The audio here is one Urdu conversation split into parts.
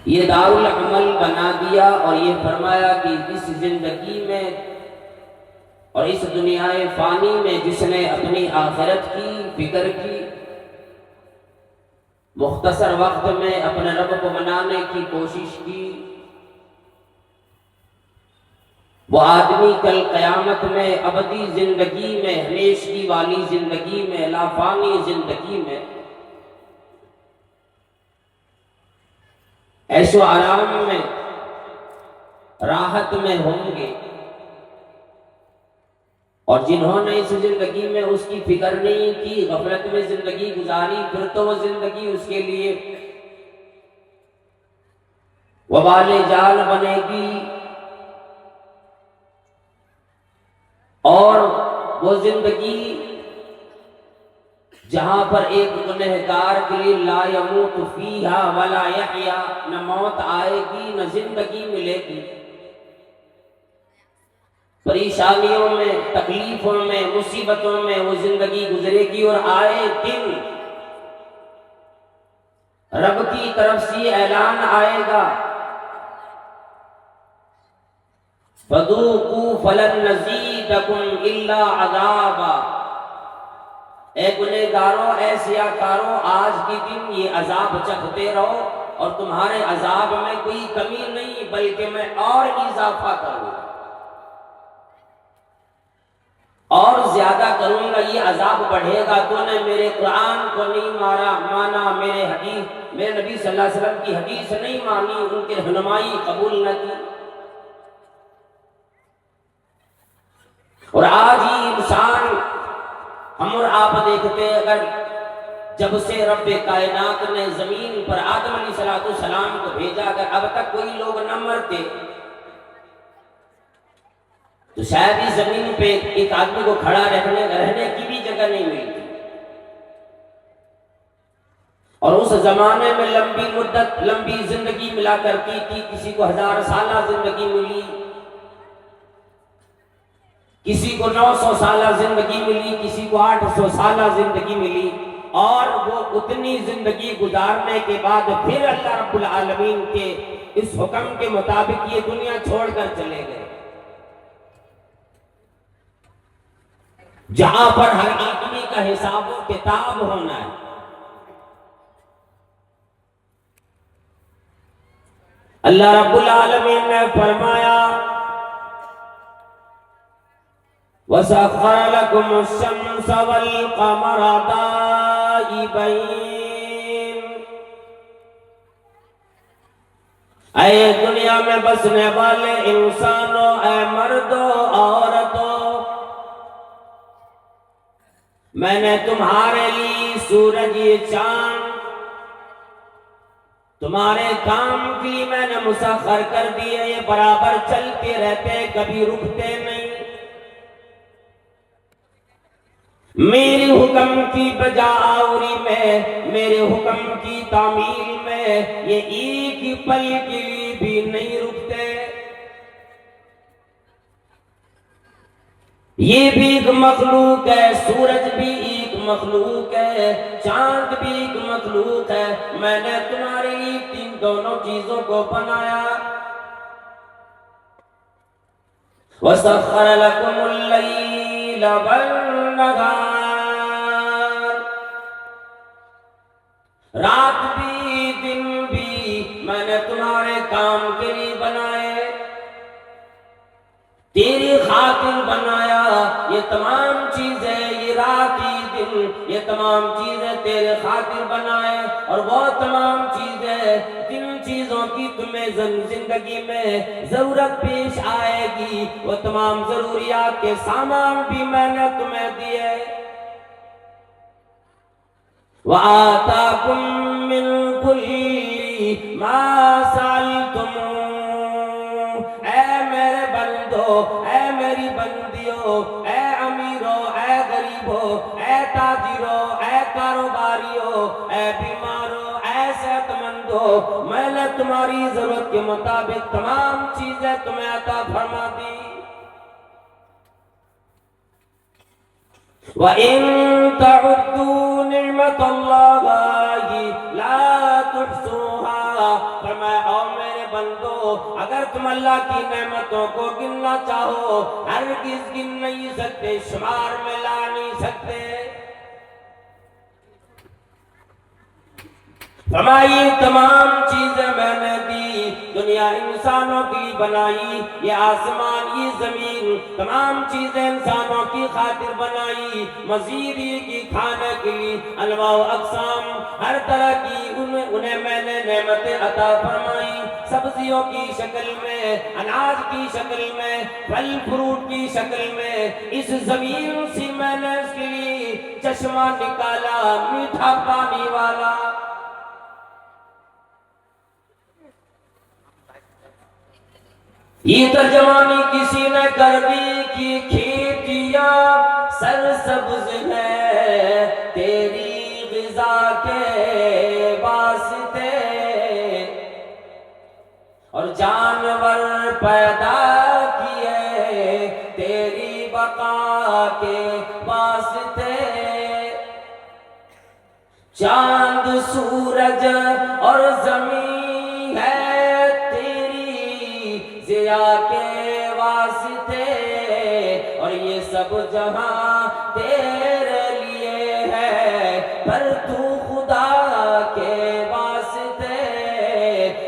یہ دارالعمل بنا دیا اور یہ فرمایا کہ اس زندگی میں اور اس دنیا فانی میں جس نے اپنی آخرت کی فکر کی، مختصر وقت میں اپنے رب کو منانے کی کوشش کی، وہ آدمی کل قیامت میں ابدی زندگی میں، ہمیشگی والی زندگی میں، لافانی زندگی میں عیش و آرام میں، راحت میں ہوں گے۔ اور جنہوں نے اس زندگی میں اس کی فکر نہیں کی، غفلت میں زندگی گزاری، پھر تو وہ زندگی اس کے لیے وبال جال بنے گی، اور وہ زندگی جہاں پر ایک گنہگار کے لیے لا یموت فیہا ولا یحیا، نہ موت آئے گی نہ زندگی ملے گی، پریشانیوں میں، تکلیفوں میں، مصیبتوں میں وہ زندگی گزرے گی، اور آئے دن رب کی طرف سے اعلان آئے گا فَذُوقُوا فَلَن نَّزِيدَكُمْ إِلَّا عَذَابًا، اے گنہگاروں، اے سیاکاروں، آج کے دن یہ عذاب چکھتے رہو، اور تمہارے عذاب میں کوئی کمی نہیں بلکہ میں اور اضافہ کروں گا، اور زیادہ کروں گا، یہ عذاب بڑھے گا۔ تو نے میرے قرآن کو نہیں مانا، میرے نبی صلی اللہ علیہ وسلم کی حدیث نہیں مانی، ان کی رہنمائی قبول نہ کی، اور آج ہی انسان، ہم اور آپ دیکھتے ہیں، اگر جب سے رب کائنات نے زمین پر آدم علیہ السلام کو بھیجا، اگر اب تک کوئی لوگ نہ مرتے تو شاید اس زمین پہ ایک آدمی کو کھڑا رہنے کی بھی جگہ نہیں ملی تھی، اور اس زمانے میں لمبی مدت، لمبی زندگی ملا کرتی تھی، کسی کو 1000 سالہ زندگی ملی، کسی کو 900 سالہ زندگی ملی، کسی کو 800 سالہ زندگی ملی، اور وہ اتنی زندگی گزارنے کے بعد پھر اللہ رب العالمین کے اس حکم کے مطابق یہ دنیا چھوڑ کر چلے گئے، جہاں پر ہر آدمی کا حساب و کتاب ہونا ہے۔ اللہ رب العالمین نے فرمایا وَسَخَّرَ لَكُمُ الشَّمْسَ وَالْقَمَرَ دَائِبَيْنِ، اے دنیا میں بسنے والے انسانوں، اے مردوں عورتوں، میں نے تمہارے لیے سورج چاند تمہارے کام کی میں نے مسخر کر دیے، یہ برابر چلتے رہتے، کبھی رکتے نہیں، میرے حکم کی بجا آوری میں، میرے حکم کی تعمیل میں یہ ایک پل کے لیے بھی نہیں رکتے، یہ بھی ایک مخلوق ہے، سورج بھی ایک مخلوق ہے، چاند بھی ایک مخلوق ہے، میں نے تمہارے لیے دونوں چیزوں کو بنایا۔ وَسَخَّرَ لَكُمُ اللَّيْلَ وَالنَّهَارَ، رات بھی دن بھی میں نے تمہارے کام کے لیے بنائے، تیری خاطر بنایا، یہ تمام چیزیں، یہ رات یہ دن، یہ تمام چیزیں تیرے خاطر بنائے، اور وہ تمام چیزیں جن چیزوں کی تمہیں زندگی میں ضرورت پیش آئے گی، وہ تمام ضروریات کے سامان بھی میں نے تمہیں دیے۔ وَآتَاكُم مِّن كُلِّ مَا سَأَلْتُمُوهُ، اے میرے بندو، اے میری بندیوں، اے امیروں، اے غریبوں، اے تاجروں، اے کاروباریوں، اے بیماروں، اے صحت مندوں، میں نے تمہاری ضرورت کے مطابق تمام چیزیں تمہیں عطا فرما دی۔ وَإِن تَعُدُّوا نِعْمَةَ اللَّهِ لَا تُحْصُوهَا، فرمایا او میرے بندو اگر تم اللہ کی نعمتوں کو گننا چاہو ہرگز گن نہیں سکتے، شمار میں لا نہیں سکتے۔ فرمائی تمام چیزیں میں نے دی، دنیا انسانوں کی بنائی، یہ آسمان یہ زمین تمام چیزیں انسانوں کی خاطر بنائی، مزید یہ کی کھانے کے لیے انواع و اقسام ہر طرح کی انہیں میں نے نعمتیں عطا فرمائی، سبزیوں کی شکل میں، اناج کی شکل میں، پھل فروٹ کی شکل میں۔ اس زمین سے میں نے اس کے لیے چشمہ نکالا میٹھا پانی والا۔ یہ ترجمانی کسی نے کر دی کہ کھیتیاں سرسبز ہے تیری غذا کے واسطے، اور جانور پیدا کیے تیری بقا کے واسطے، چاند سورج اور زمین ہے ضیا کے واسطے، اور یہ سب جہاں تیرے لیے ہے پر تو خدا کے واسطے۔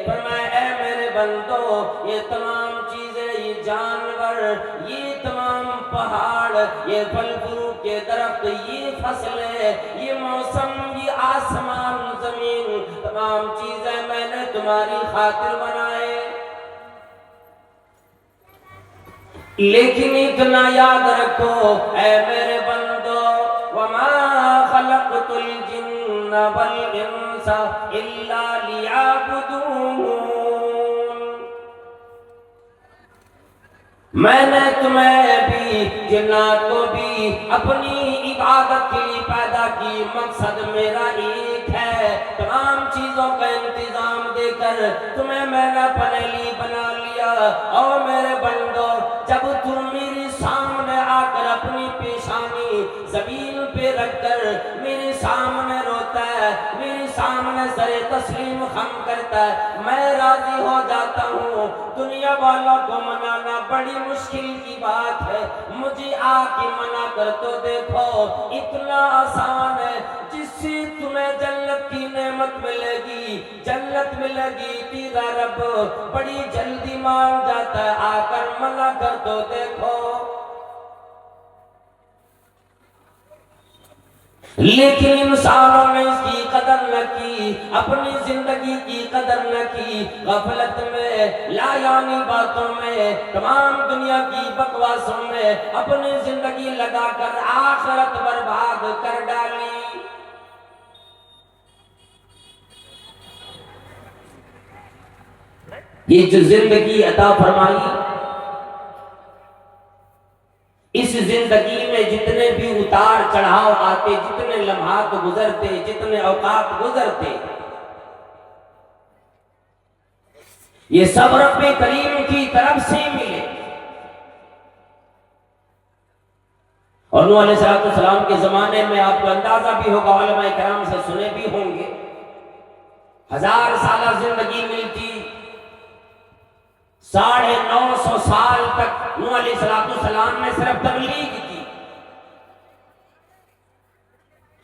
فرمایا اے میرے بندو یہ تمام چیزیں، یہ جانور، یہ تمام پہاڑ، یہ پھل فروٹ کے درخت، یہ فصلیں، یہ موسم، یہ آسمان زمین، تمام چیزیں میں نے تمہاری خاطر بنائے، لیکن اتنا یاد رکھو اے میرے بندو وَمَا خَلَقْتُ الْجِنَّ وَالْإِنسَ إِلَّا لِيَعْبُدُونَ، میں نے تمہیں بھی جنات کو بھی اپنی عبادت کے لیے پیدا کی، مقصد میرا ایک ہے، تمام چیزوں کا انتظام دے کر تمہیں میں نے اپنے لیے بنا لیا۔ اور میرے بندو جب تم میرے سامنے آ کر اپنی پیشانی زمین پہ رکھ کر میرے سامنے روتا ہے، میرے سامنے سر تسلیم خم کرتا ہے، میں راضی ہو جاتا ہوں۔ دنیا والوں کو منانا بڑی مشکل کی بات ہے، مجھے آ کے منع کر تو دیکھو، اتنا آسان ہے۔ جس سے تمہیں جنت کی نعمت ملے گی، جنت ملے گی، تیرا رب بڑی جلدی مان جاتا ہے، آ کر منع کر تو دیکھو۔ لیکن انسانوں نے اس کی قدر نہ کی، اپنی زندگی کی قدر نہ کی، غفلت میں، لا یعنی باتوں میں، تمام دنیا کی بکواسوں میں اپنی زندگی لگا کر آخرت برباد کر ڈالی۔ یہ جو زندگی عطا فرمائی، اس زندگی میں جتنے بھی اتار چڑھاؤ آتے، جتنے لمحات گزرتے، جتنے اوقات گزرتے، یہ سب رب کریم کی طرف سے ملے۔ اور نوح علیہ السلام کے زمانے میں آپ کو اندازہ بھی ہوگا، علماء کرام سے سنے بھی ہوں گے، 1000 سالہ زندگی ملتی، 950 سال تک نوح علیہ السلام نے صرف تبلیغ کی،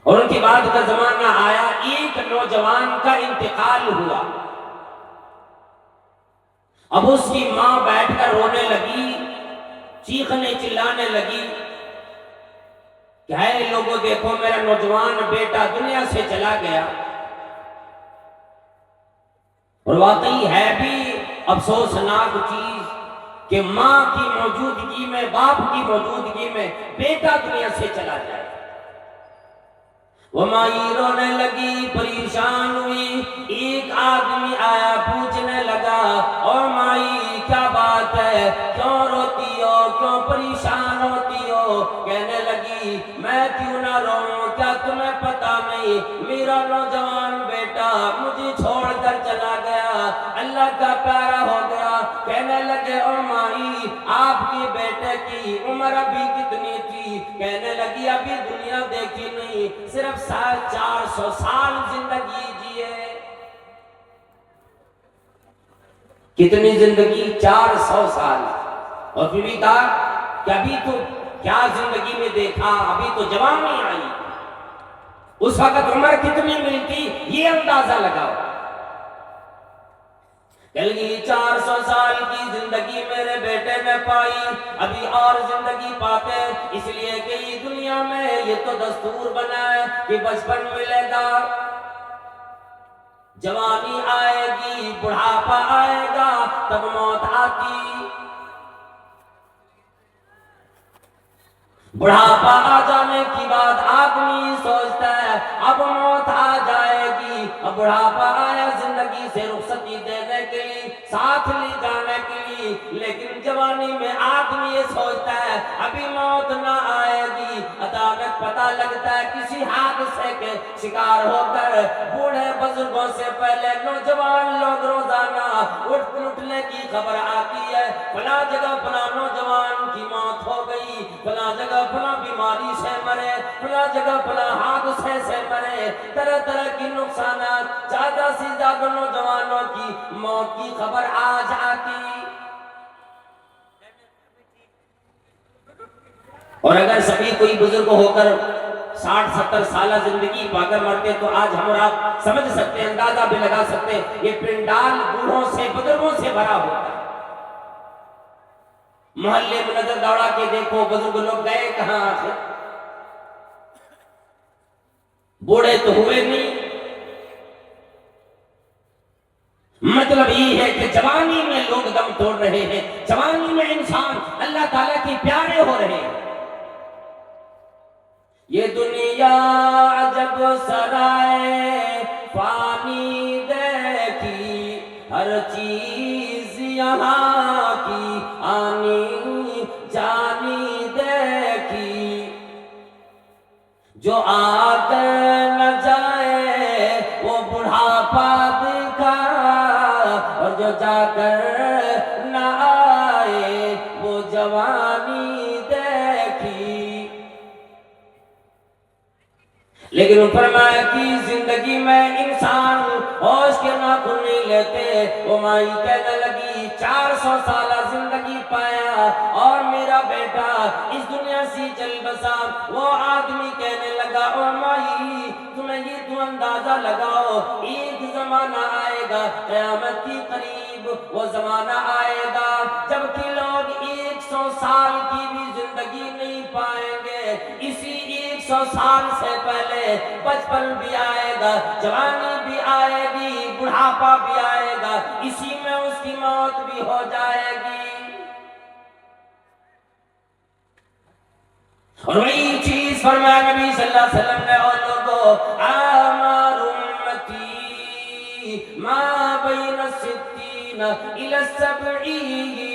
اور ان کے بعد کا زمانہ آیا، ایک نوجوان کا انتقال ہوا، اب اس کی ماں بیٹھ کر رونے لگی، چیخنے چلانے لگی کہ اے لوگوں دیکھو میرا نوجوان بیٹا دنیا سے چلا گیا۔ اور واقعی ہے بھی افسوسناک چیز کہ ماں کی موجودگی میں، باپ کی موجودگی میں بیٹا دنیا سے چلا جائے۔ وہ ماں رونے لگی، پریشان ہوئی، ایک آدمی آیا پوچھنے لگا، اور مائی کیا بات ہے، کیوں روتی ہو، کیوں پریشان ہوتی ہو؟ کہنے لگی میں کیوں نہ روؤں، کیا تمہیں پتا نہیں میرا نوجوان بیٹا مجھے چھوڑ کر چلا گیا، اللہ کا پیارا ہو گیا۔ کہنے لگے او مائی آپ کے بیٹے کی عمر ابھی کتنی تھی؟ کہنے لگی ابھی دنیا دیکھی نہیں، صرف 450 سال زندگی جیے۔ کتنی زندگی؟ 400 سال. اور پھر بھی کہا کہ ابھی تو کیا زندگی میں دیکھا، ابھی تو جوانی آئی. اس وقت عمر کتنی ملتی یہ اندازہ لگاؤ. کہ 400 سال کی زندگی میرے بیٹے نے پائی، ابھی اور زندگی پاتے، اس لیے کہ دنیا میں یہ تو دستور بنا ہے کہ بچپن ملے گا، جوانی آئے گی، بڑھاپا آئے گا، تب موت آتی. بڑھاپا آ جانے کی بعد آدمی سوچتا ہے اب موت آ جائے گی، اب بڑھاپا آیا زندگی سے رخصتی دینے کے لیے، ساتھ لی جانے کے لیے، لیکن جوانی میں آدمی یہ سوچتا ہے ابھی موت نہ آئے گی. اچانک پتہ لگتا ہے کسی حادثے کے شکار ہو کر بوڑھے بزرگوں سے پہلے نوجوان لوگ روزانہ اٹھنے کی خبر آتی ہے، فلاں جگہ فلاں نوجوان کی موت ہو گئی، فلاں جگہ فلاں بیماری سے مرے، فلاں جگہ فلاں حادثے سے مرے. طرح طرح کی نقصانات، زیادہ سے زیادہ نوجوانوں کی موت کی خبر آ جاتی. اور اگر سبھی کوئی بزرگ ہو کر 60-70 سالہ زندگی پا کر مرتے تو آج ہم اور آپ سمجھ سکتے ہیں، اندازہ بھی لگا سکتے ہیں یہ پنڈال بوڑھوں سے، بزرگوں سے بھرا ہوتا ہے. محلے میں نظر دوڑا کے دیکھو بزرگ لوگ گئے کہاں آخر؟ بوڑھے تو ہوئے نہیں. مطلب یہ ہے کہ جوانی میں لوگ دم توڑ رہے ہیں، جوانی میں انسان اللہ تعالیٰ کی پیارے ہو رہے ہیں. یہ دنیا عجب سرائے فانی دیکھی، ہر چیز یہاں کی آنی جانی دیکھی، جو آ کر نہ جائے وہ بڑھاپا دکھا، اور جو جا کر نہ آئے وہ جوانی دیکھی. لیکن فرمایا کہ زندگی میں انسان ہوش کے ناخن نہیں لیتے. وہ مائی کہنے لگی 400 سالہ زندگی پایا اور میرا بیٹا اس دنیا سے چل بسا. وہ آدمی کہنے لگا او مائی تمہیں یہ تو اندازہ لگاؤ، ایک زمانہ آئے گا قیامت کی قریب، وہ زمانہ آئے گا جب کہ لوگ 100 سال کی بھی زندگی نہیں پائیں گے. اسی 100 سال سے پہلے بچپن بھی آئے گا، جوانی بھی آئے گی، بڑھاپا بھی آئے گا، اسی میں اس کی موت بھی ہو جائے گی. اور وہی چیز فرمایا نبی صلی اللہ علیہ وسلم نے، اور لوگوں آمار امتی ما بین 60 الی 70.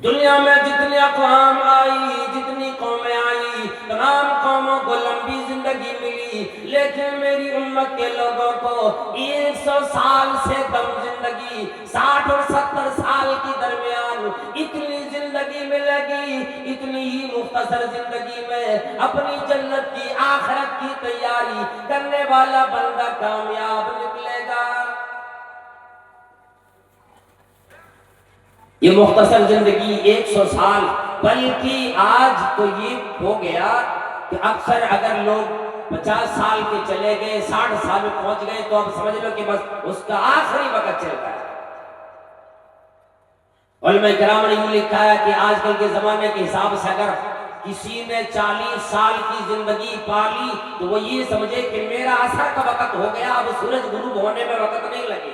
دنیا میں جتنی اقوام آئی، جتنی قومیں آئی، تمام قوموں کو لمبی زندگی ملی، لیکن میری امت کے لوگوں کو 100 سال سے کم زندگی، 60 اور 70 سال کی درمیان اتنی زندگی ملے گی. اتنی ہی مختصر زندگی میں اپنی جنت کی، آخرت کی تیاری کرنے والا بندہ کامیاب نکلے گا. یہ مختصر زندگی 100 سال، بلکہ آج تو یہ ہو گیا کہ اکثر اگر لوگ 50 سال کے چلے گئے، 60 سال میں پہنچ گئے تو اب سمجھ لو کہ بس اس کا آخری وقت چل رہا ہے. علماء کرام نے یہ لکھا ہے کہ آج کل کے زمانے کے حساب سے اگر کسی نے 40 سال کی زندگی پالی تو وہ یہ سمجھے کہ میرا عصر کا وقت ہو گیا، اب سورج غروب ہونے میں وقت نہیں لگے،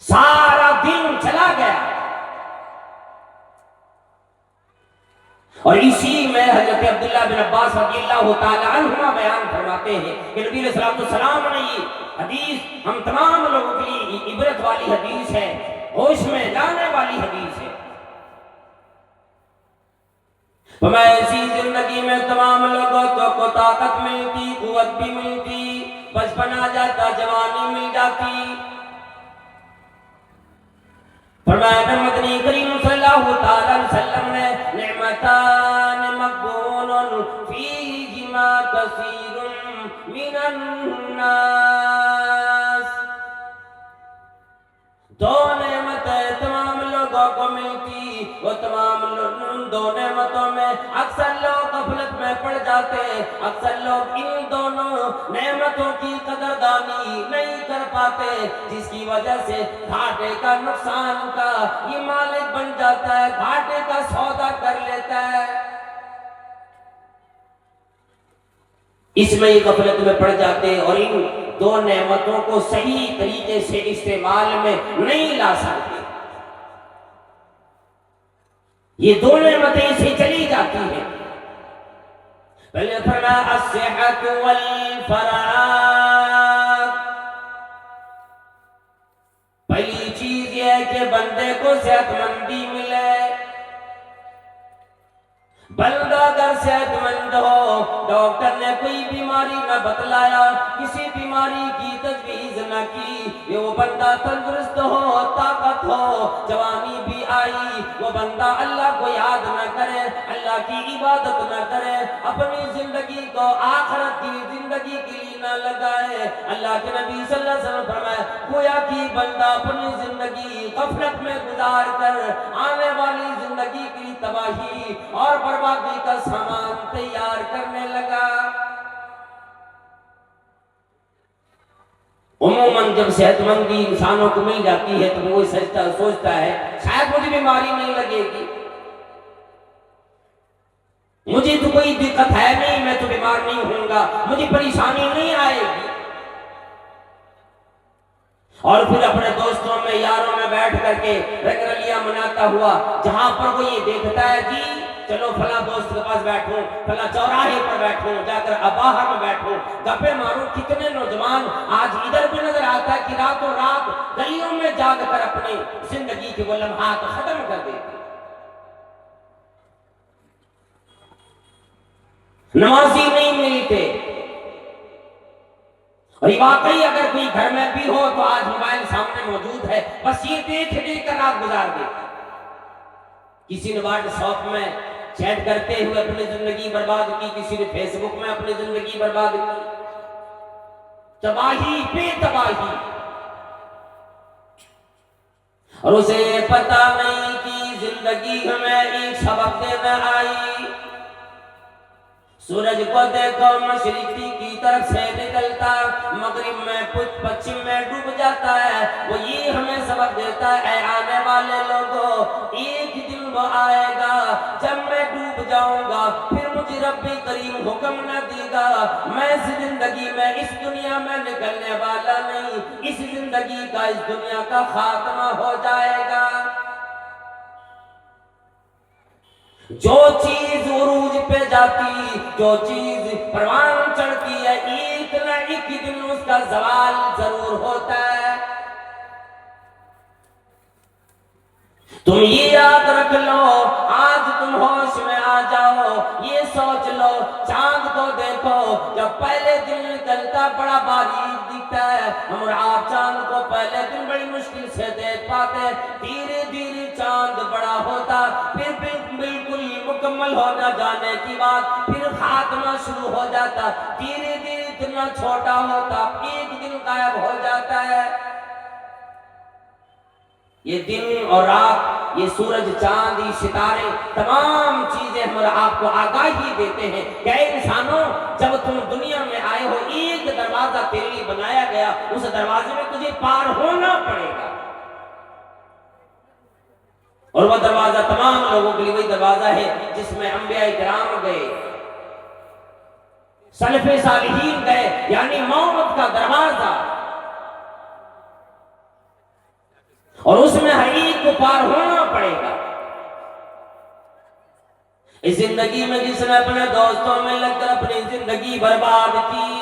سارا دن چلا گیا. اور اسی میں حضرت عبداللہ بن عباس رضی اللہ تعالی عنہما بیان فرماتے ہیں کہ نبی علیہ السلام نے یہ حدیث ہم تمام لوگوں کے لیے عبرت والی حدیث ہے، ہوش میں لانے والی حدیث ہے. فرمایا اسی زندگی میں تمام لوگوں کو طاقت ملتی، قوت بھی ملتی، بچپن آ جاتا، جوانی مل جاتی. فرمایا مدنی کریم صلی اللہ تعالی علیہ وسلم نے نعمتان مقبول فیہما کثیر من الناس وہ تمام دو نعمتوں میں اکثر لوگ غفلت میں پڑ جاتے، اکثر لوگ ان دونوں نعمتوں کی قدردانی نہیں کر پاتے، جس کی وجہ سے گھاٹے کا نقصان کا یہ مالک بن جاتا ہے، گھاٹے کا سودا کر لیتا ہے، اس میں یہ غفلت میں پڑ جاتے اور ان دو نعمتوں کو صحیح طریقے سے استعمال میں نہیں لا سکتے، یہ دو نعمتیں سے چلی جاتی ہیں۔ پہلے فرمایا الصحت والفراغ، پہلی چیز یہ ہے کہ بندے کو صحت مندی ملے، بندہ اگر صحت مند ہو، ڈاکٹر نے کوئی بیماری نہ بتلایا، کسی بیماری کی تجویز نہ کی، یہ وہ بندہ تندرست ہو، طاقت ہو، جوانی بھی آئی، وہ بندہ اللہ کو یاد نہ کرے، اللہ کی عبادت نہ کرے، اپنی زندگی کو آخرت کی زندگی کے لیے نہ لگائے، اللہ کے نبی صلی اللہ علیہ وسلم فرمایا گویا کہ بندہ اپنی زندگی غفلت میں گزار کر آنے والی زندگی کی تباہی اور بربادی کا سامان تیار کرنے لگا۔ عموماً جب صحت مندی انسانوں کو مل جاتی ہے تو وہ سوچتا ہے شاید مجھے بیماری نہیں لگے گی، مجھے تو کوئی دقت ہے نہیں، میں تو بیمار نہیں ہوں گا، مجھے پریشانی نہیں آئے گی، اور پھر اپنے دوستوں میں یاروں میں بیٹھ کر کے رنگ رلیاں مناتا ہوا جہاں پر وہ یہ دیکھتا ہے جی چلو فلاں دوست کے پاس بیٹھوں، فلاں چوراہے پر بیٹھوں، جا کر باہر میں بیٹھوں، گپے ماروں، کتنے نوجوان آج ادھر بھی نظر آتا ہے کہ راتوں رات گلیوں میں جاگ کر اپنی زندگی کے وہ لمحات ختم کر دیتے، نمازی نہیں ملتے، اور واقعی اگر کوئی گھر میں بھی ہو تو آج موبائل سامنے موجود ہے، بس یہ دیکھ کر رات گزار دے، کسی نے واٹس ایپ میں چیٹ کرتے ہوئے اپنی زندگی برباد کی، کسی نے فیس بک میں اپنی زندگی برباد کی، تباہی پہ تباہی، اور اسے پتہ نہیں کہ زندگی ہمیں ایک سبق دینا آئی، سورج کو دیکھو مشرقی کی طرف سے نکلتا، مغرب میں کچھ پچھم میں ڈوب جاتا ہے، وہ یہ ہمیں سبق دیتا ہے اے آنے والے لوگوں، ایک دن وہ آئے گا جب میں ڈوب جاؤں گا، پھر مجھے رب کریم حکم نہ دے گا، میں اس زندگی میں اس دنیا میں نکلنے والا نہیں، اس زندگی کا اس دنیا کا خاتمہ ہو جائے گا۔ جو چیز عروج پہ جاتی، جو چیز پروان چڑھتی ہے، ایک نہ ایک دن اس کا زوال ضرور ہوتا ہے، تم یہ یاد رکھ لو، آج تم ہوش میں آ جاؤ، یہ سوچ لو، چاند کو دیکھو، جب پہلے دن نکلتا بڑا باریک دکھتا ہے، ہم آپ چاند کو پہلے دن بڑی مشکل سے دیکھ پاتے، دھیرے دھیرے چاند بڑا ہوتا، پھر بالکل مکمل ہونا جانے کی بات پھر خاتمہ شروع ہو جاتا، دھیرے دھیرے اتنا چھوٹا ہوتا، ایک دن غائب ہو جاتا ہے۔ یہ دن اور رات، یہ سورج چاند یہ ستارے تمام چیزیں ہم آپ کو آگاہی دیتے ہیں کہ اے انسانوں جب تم دنیا میں آئے ہو ایک دروازہ تیرے لیے بنایا گیا، اس دروازے میں تجھے پار ہونا پڑے گا، اور وہ دروازہ تمام لوگوں کے لیے وہی دروازہ ہے جس میں انبیاء کرام گئے، سلف صالحین گئے، یعنی موت کا دروازہ، اور اس میں ہر ایک کو پار ہونا پڑے گا۔ اس زندگی میں جس نے اپنے دوستوں میں لگ کر اپنی زندگی برباد کی،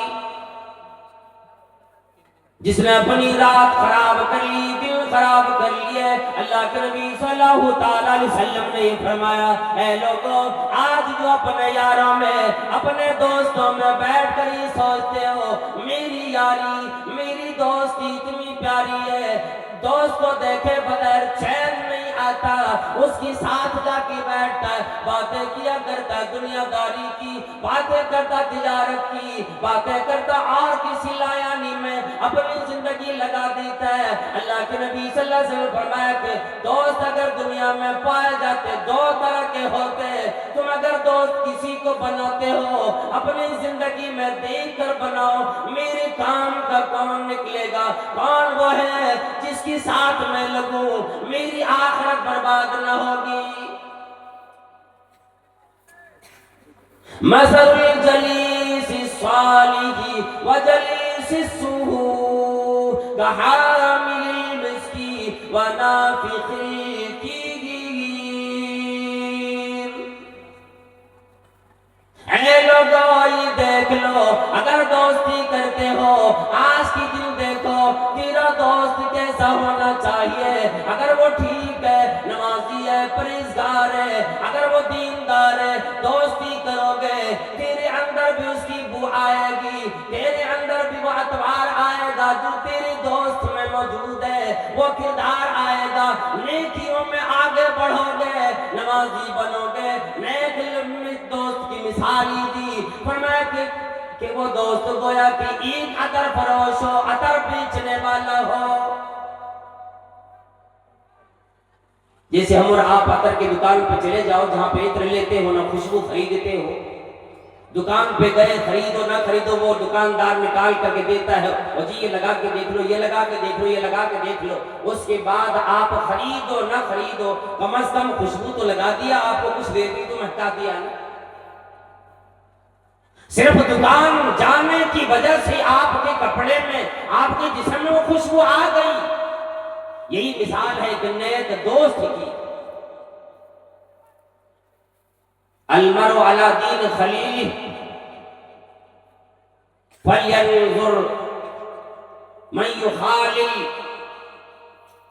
جس نے اپنی رات خراب کر لی، دل خراب کر لیے، اللہ کے نبی صلی اللہ تعالیٰ علیہ وسلم نے یہ فرمایا اے لوگوں آج جو اپنے یاروں میں اپنے دوستوں میں بیٹھ کر یہ سوچتے ہو میری یاری میری دوستی اتنی پیاری ہے، دوست کو دیکھے بغیر چین نہیں آتا، اس کے ساتھ جا کے بیٹھتا ہے، باتیں کیا کرتا دنیا داری کی، باتیں کرتا تجارت کی، باتیں کرتا اور کسی لایانی میں اپنی زندگی لگا دیتا ہے۔ اللہ کے نبی صلی اللہ علیہ وسلم فرمایا کہ دوست اگر دنیا میں پائے جاتے دو طرح کے ہوتے، تم اگر دوست کسی کو بناتے ہو اپنی زندگی میں دیکھ کر بناؤ میرے کام کا کون نکلے گا، کون وہ ہے جس کی ساتھ میں لگوں میری آخرت برباد نہ ہوگی۔ مثل الجلیس الصالح وجلیس السوء کحامل المسک ونافخ الکیر۔ اے لوگو یہ دیکھ لو اگر دوستی کرتے ہو آج کی دن دیکھو تیرا دوست کیسا ہونا چاہیے، اگر وہ ٹھیک ہے، نمازی ہے، پرہیزگار ہے، اگر وہ دیندار ہے، دوستی کرو گے تیرے اندر بھی اس کی بو آئے گی، تیرے اندر بھی وہ اعتبار آئے گا جو تیرے دوست میں موجود ہے، وہ کردار آئے گا، نیکیوں میں آگے بڑھو گے، نمازی بنو گے۔ نیک دوست کی مثال ہی دی، فرمایا کہ وہ دوست گویا کہ ایک عطر فروش ہو، عطر بیچنے والا ہو۔ جیسے ہم اور آپ عطر کی دکان پہ چلے جاؤ جہاں پہ عطر لیتے ہو نہ خوشبو خریدتے ہو، دکان پہ گئے خریدو نہ خریدو وہ دکاندار نکال کر کے دیتا ہے، اور جی یہ لگا کے دیکھ لو، یہ لگا کے دیکھ لو، یہ لگا کے دیکھ لو، اس کے بعد آپ خریدو نہ خریدو کم از کم خوشبو تو لگا دیا، آپ کو کچھ دے دی تو مہکا دیا نا۔ صرف دکان جانے کی وجہ سے آپ کے کپڑے میں آپ کے جسم میں وہ خوشبو آ گئی۔ یہی مثال ہے کہ نیک دوست کی۔ المرء علی دین خلیلہ فلینظر من یخالل۔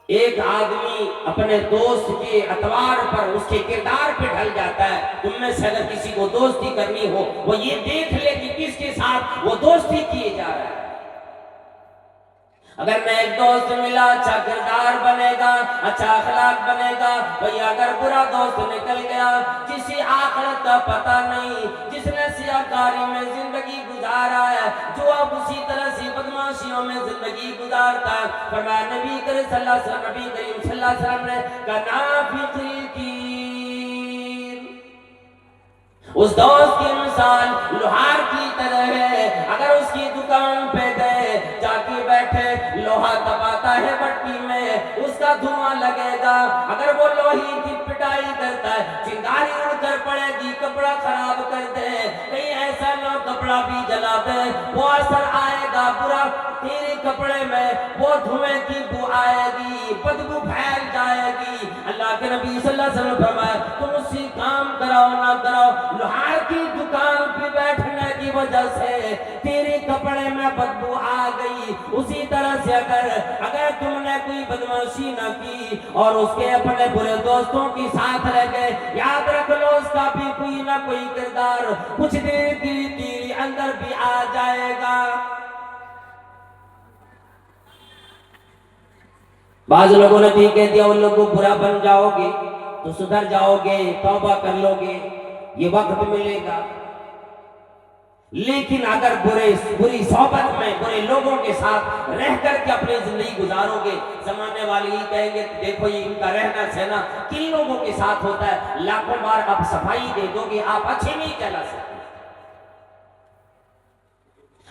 ایک آدمی اپنے دوست کے اعتبار پر اس کے کردار پہ ڈھل جاتا ہے۔ تم میں سے اگر کسی کو دوستی کرنی ہو وہ یہ دیکھ لے کہ کس کے ساتھ وہ دوستی کیے جا رہا ہے۔ اگر میں ایک دوست ملا اچھا کردار بنے گا، اچھا اخلاق بنے گا، بھئی اگر برا دوست نکل گیا جسی آخرت کا پتہ نہیں، جس نے سیاہکاری میں زندگی گزارا ہے، جو اب اسی طرح سے بدماشیوں میں زندگی گزارتا ہے، فرمایا نبی کریم صلی اللہ علیہ وسلم نے کنافق الکیر، اس دوست کی مثال لوہار کی طرح ہے۔ اگر اس کی دکان پہ گئے جا کے بیٹھے، لوہا دباتا ہے بٹی میں، اس کا دھواں لگے گا، اگر وہ لوہی کی پٹائی کرتا ہے چنگاری اڑ کر پڑے گی، کپڑا خراب کر دے، کہیں ایسا نہ کپڑا بھی جلا دے، وہ اثر آئے گا برا تیرے کپڑے میں، وہ دھوئیں کی بو آئے گی، بدبو پھیل جائے گی۔ اللہ کے نبی صلی اللہ علیہ وسلم فرمایا تم اسی کام کراؤ نہ کراؤ، لوہار کی دکان پہ بیٹھنے کی وجہ سے تیرے کپڑے میں بدبو آ گئی، اسی طرح سے اگر تم نے کوئی بدماشی نہ کی اور اس کے اپنے برے دوستوں کی ساتھ رہ گئے، یاد رکھ لو اس کا بھی کوئی نہ کوئی کردار کچھ دیر کے لیے تیرے اندر بھی آ جائے گا۔ بعض لوگوں نے بھی کہہ دیا ان لوگوں برا بن جاؤ گے تو سدھر جاؤ گے، توبہ کر لو گے، یہ وقت ملے گا، لیکن اگر بری صحبت میں برے لوگوں کے ساتھ رہ کر کے اپنی زندگی گزارو گے، زمانے والے ہی کہیں گے دیکھو یہ ان کا رہنا سہنا کن لوگوں کے ساتھ ہوتا ہے، لاکھوں بار آپ صفائی دے دو گے آپ اچھے نہیں کہلا سکتے۔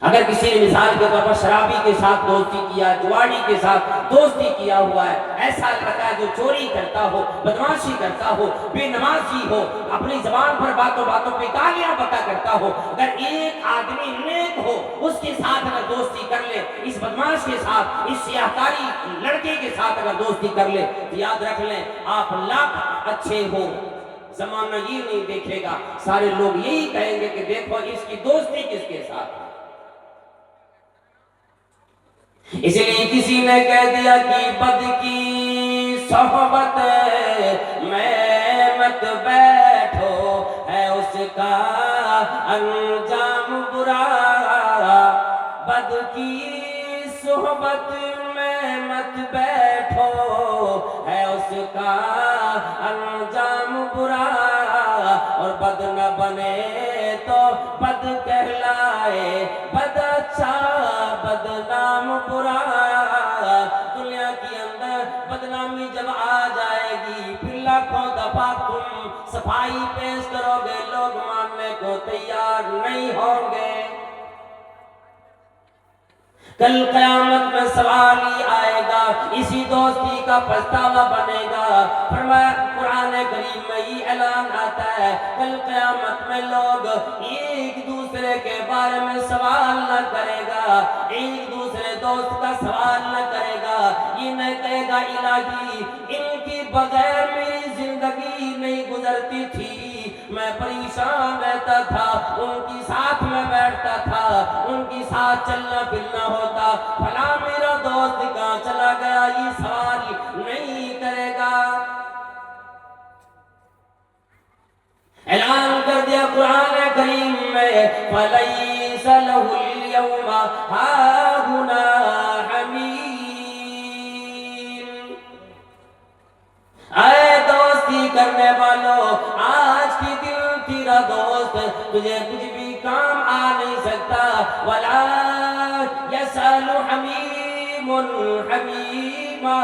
اگر کسی نے مثال کے طور پر شرابی کے ساتھ دوستی کیا، جواری کے ساتھ دوستی کیا ہوا ہے، ایسا لڑکا ہے جو چوری کرتا ہو، بدماشی کرتا ہو، بے نمازی ہو، اپنی زبان پر باتوں باتوں پہ گالیاں بکا کرتا ہو، اگر ایک آدمی نیک ہو اس کے ساتھ اگر دوستی کر لے، اس بدماش کے ساتھ، اس سیاہکاری لڑکے کے ساتھ اگر دوستی کر لے تو یاد رکھ لیں آپ لاکھ اچھے ہو، زمانہ یہ نہیں دیکھے گا، سارے لوگ یہی کہیں گے کہ دیکھو اس کی دوستی کس کے ساتھ ہے۔ اس لیے کسی نے کہہ دیا کہ بد کی صحبت میں مت بیٹھو، ہے اس کا انجام برا، بد کی صحبت میں مت بیٹھو، ہے اس کا انجام برا، اور بد نہ بنے تو بد کہلائے، بد اچھا بدنام برا۔ کل قیامت میں سوال ہی آئے گا، اسی دوستی کا پچھتاوا بنے گا۔ فرمایا قرآن کریم میں یہ اعلان آتا ہے، کل قیامت میں لوگ ایک دوسرے کے بارے میں سوال نہ کرے گا، ایک دوسرے دوست کا سوال نہ کرے گا، یہ نہ کہے گا الہی ان کی بغیر میری زندگی نہیں گزرتی تھی، میں پریشان رہتا تھا، ان کی ساتھ میں بیٹھتا تھا، ان کی ساتھ چلنا پھرنا ہوتا، فلاں میرا دوست کہاں چلا گیا، یہ سوال نہیں کرے گا۔ اعلان کر دیا قرآن کریم میں، فَلَيْسَ لَهُ الْيَوْمَ هَاهُنَا حَمِيمٌ۔ اے دوستی کرنے والوں، آج کی دن تیرا دوست تجھے کچھ بھی کام آ نہیں سکتا، وَلَا يَسْأَلُ حَمِيمٌ حَمِيمًا،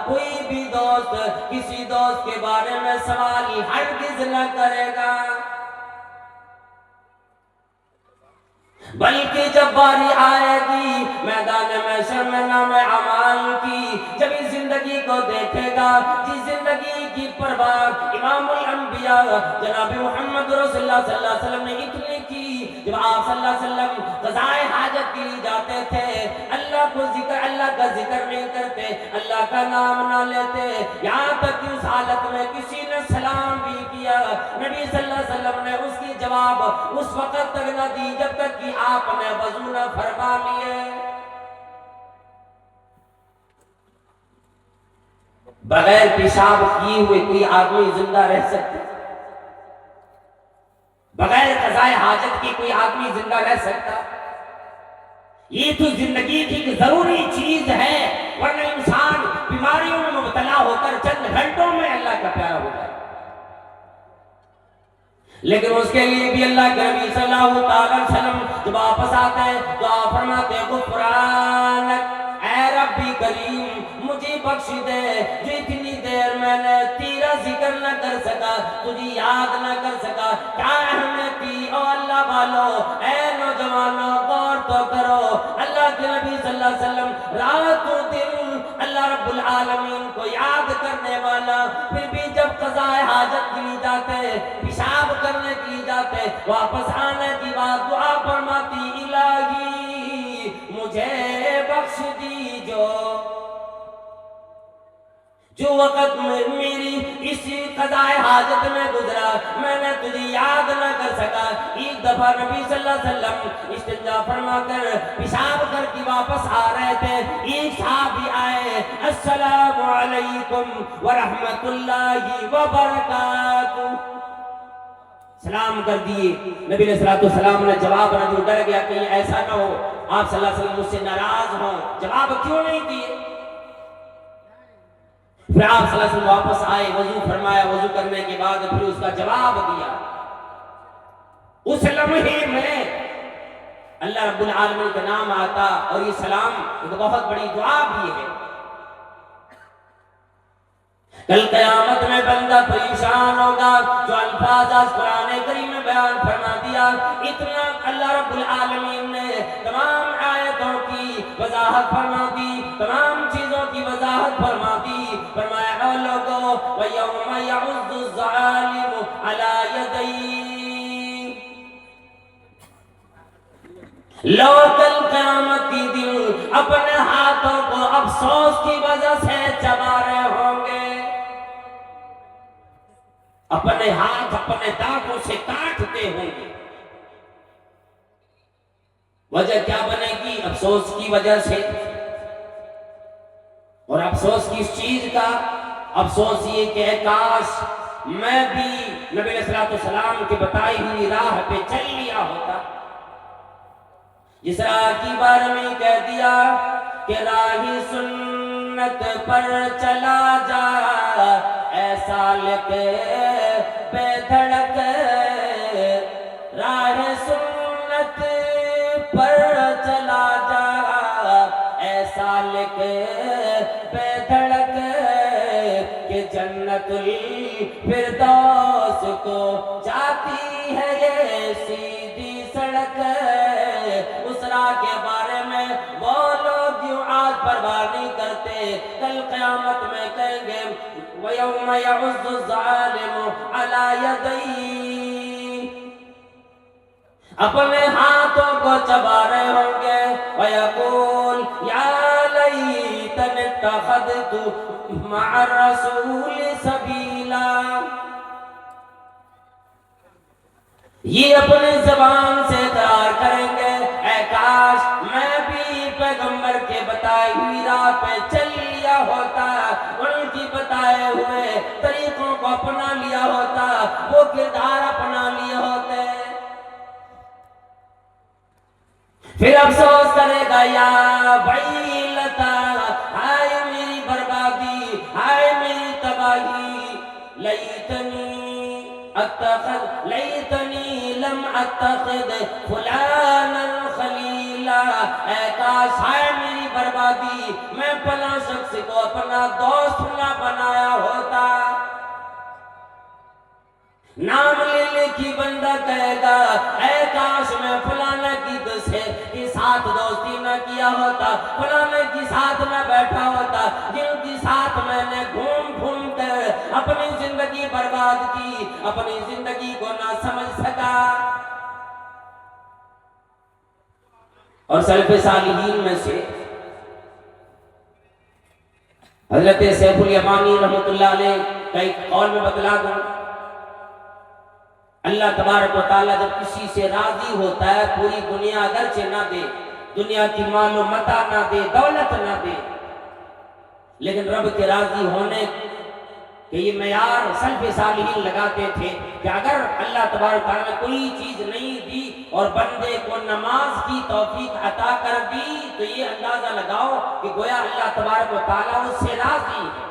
کوئی بھی دوست کسی دوست کے بارے میں سوال ہرگز نہ کرے گا، بلکہ جب باری آئے گی میدان محشر میں نام اعمال کی، جب اس زندگی کو دیکھے گا جس زندگی کی پرواہ امام الانبیاء جناب محمد رسول اللہ صلی اللہ علیہ وسلم نے اتنی کی، جب آپ صلی اللہ علیہ وسلم قضائے حاجت کے لیے جاتے تھے، اللہ کا ذکر نہیں کرتے، اللہ کا نام نہ لیتے، یہاں تک کہ اس حالت میں کسی نے سلام بھی کیا، نبی صلی اللہ علیہ وسلم نے اس کی جواب اس وقت تک نہ دی جب تک کہ آپ نے وضو نہ فرما لیے۔ بغیر پیشاب کیے ہوئے کوئی آدمی زندہ رہ سکتا؟ بغیر قضائے حاجت کی کوئی آدمی زندہ رہ سکتا؟ یہ تو زندگی کی ایک ضروری چیز ہے، ورنہ انسان بیماریوں میں مبتلا ہو کر چند گھنٹوں میں اللہ کا پیارا ہو جائے، لیکن اس کے لیے بھی اللہ کے نبی صلی اللہ علیہ وسلم جب واپس آتے ہیں تو آپ فرماتے ہیں غفرانک، اے ربی کریم مجھے بخش دے، جو اتنی دیر میں نے تیرا ذکر نہ کر سکا، تجھے یاد نہ کر سکا، کیا اہمیت تھی۔ او اللہ والو، اے نوجوانوں غور تو کرو، اللہ کے نبی صلی اللہ علیہ وسلم رات و دن اللہ رب العالمین کو یاد کرنے والا، پھر بھی جب قضائے حاجت کے لیے جاتے، پیشاب کرنے کے لیے جاتے، واپس آنے کی بات دعا فرماتی الہی مجھے بخش دیجو، جو وقت میری اسی قضائے حاجت میں گزرا میں نے تجھے یاد نہ کر سکا۔ ایک دفعہ نبی صلی اللہ علیہ وسلم استنجا فرما کر پیشاب کر کے واپس آ رہے تھے، ایک صحابی آئے، السلام علیکم ورحمت اللہ وبرکاتہ، سلام کر دیے، نبی علیہ السلام نے جواب نہ دیا، ڈر گیا کہ ایسا نہ ہو آپ صلی اللہ علیہ وسلم مجھ سے ناراض ہوں، جواب کیوں نہیں دیے؟ پھر آپ صلی اللہ علیہ وسلم واپس آئے، وضو فرمایا، وضو کرنے کے بعد پھر اس کا جواب دیا۔ اس لمحے میں اللہ رب العالمین کا نام آتا، اور یہ سلام ایک بہت بڑی دعا بھی ہے۔ کل قیامت میں بندہ پریشان ہوگا، جو الفاظ آج قرآن کریم میں بیان فرما دیا، اتنا اللہ رب العالمین نے تمام آیتوں کی وضاحت فرما دی، تمام چیزوں کی وضاحت فرما دی، فرمایا اے لوگو وَيَوْمَ يَعُضُّ الظَّالِمُ عَلَى يَدَيْهِ، لوگ کل قیامت کی دن اپنے ہاتھوں کو افسوس کی وجہ سے چبا رہے ہوں گے، اپنے ہاتھ اپنے دانتوں سے کاٹتے ہوں گے، وجہ کیا بنے گی؟ افسوس کی وجہ سے، اور افسوس کس چیز کا؟ افسوس یہ کہ کاش میں بھی نبی علیہ السلام کی بتائی ہوئی راہ پہ چل لیا ہوتا، جس راہ کی بارے میں کہہ دیا کہ راہ سنت پر چلا جا، ایسا لکھے بے دھڑک، راہ سنت پر چلا جا، ایسا لکھے بے دھڑک، کہ جنت الفردوس کو جاتی ہے یہ سیدھی سڑک۔ اس راہ کے بارے میں پرواہ نہیں کرتے. کل قیامت میں کہیں گے وَيَوْمَ يَعُضُّ الظَّالِمُ عَلَى يَدَيْهِ، اپنے ہاتھوں کو چبا رہے ہوں گے. وَيَقُولُ يَا لَيْتَنِي اتَّخَذْتُ مَعَ الرَّسُولِ سَبِيلًا، یہ اپنے زبان سے اقرار کریں گے اے کاش میں بھی پیغمبر کے بتائی ہوئی راہ پہ چل لیا ہوتا، ان کی بتائے ہوئے طریقوں کو اپنا لیا ہوتا، وہ کردار اپنا لیے ہوتے. پھر افسوس کرے گا یا ویلتا، ہائے میری بربادی، ہائے میری تباہی. لیتنی لم اتخذ فلانا خلیلا، اے کاش ہائے میری بربادی میں فلاں شخص کو اپنا دوست نہ بنایا ہوتا. نام لے لے کی بندہ کہے گا اے کاش میں فلانے کے ساتھ دوستی نہ کیا ہوتا، فلانے کے ساتھ نہ بیٹھا ہوتا، جن کے ساتھ میں نے گھوم گھوم کر اپنی زندگی برباد کی، اپنی زندگی کو نہ سمجھ سکا. اور سلف صالحین میں سے حضرت سیف الیمانی رحمۃ اللہ علیہ کا ایک قول میں بتلا دوں. اللہ تبارک و تعالیٰ جب کسی سے راضی ہوتا ہے، پوری دنیا اگرچہ نہ دے، دنیا کی مال و متاع نہ دے، دولت نہ دے، لیکن رب کے راضی ہونے کہ یہ معیار سلف صالحین لگاتے تھے کہ اگر اللہ تبارک و تعالیٰ نے کوئی چیز نہیں دی اور بندے کو نماز کی توفیق عطا کر دی تو یہ اندازہ لگاؤ کہ گویا اللہ تبارک و تعالیٰ اس سے راضی ہے.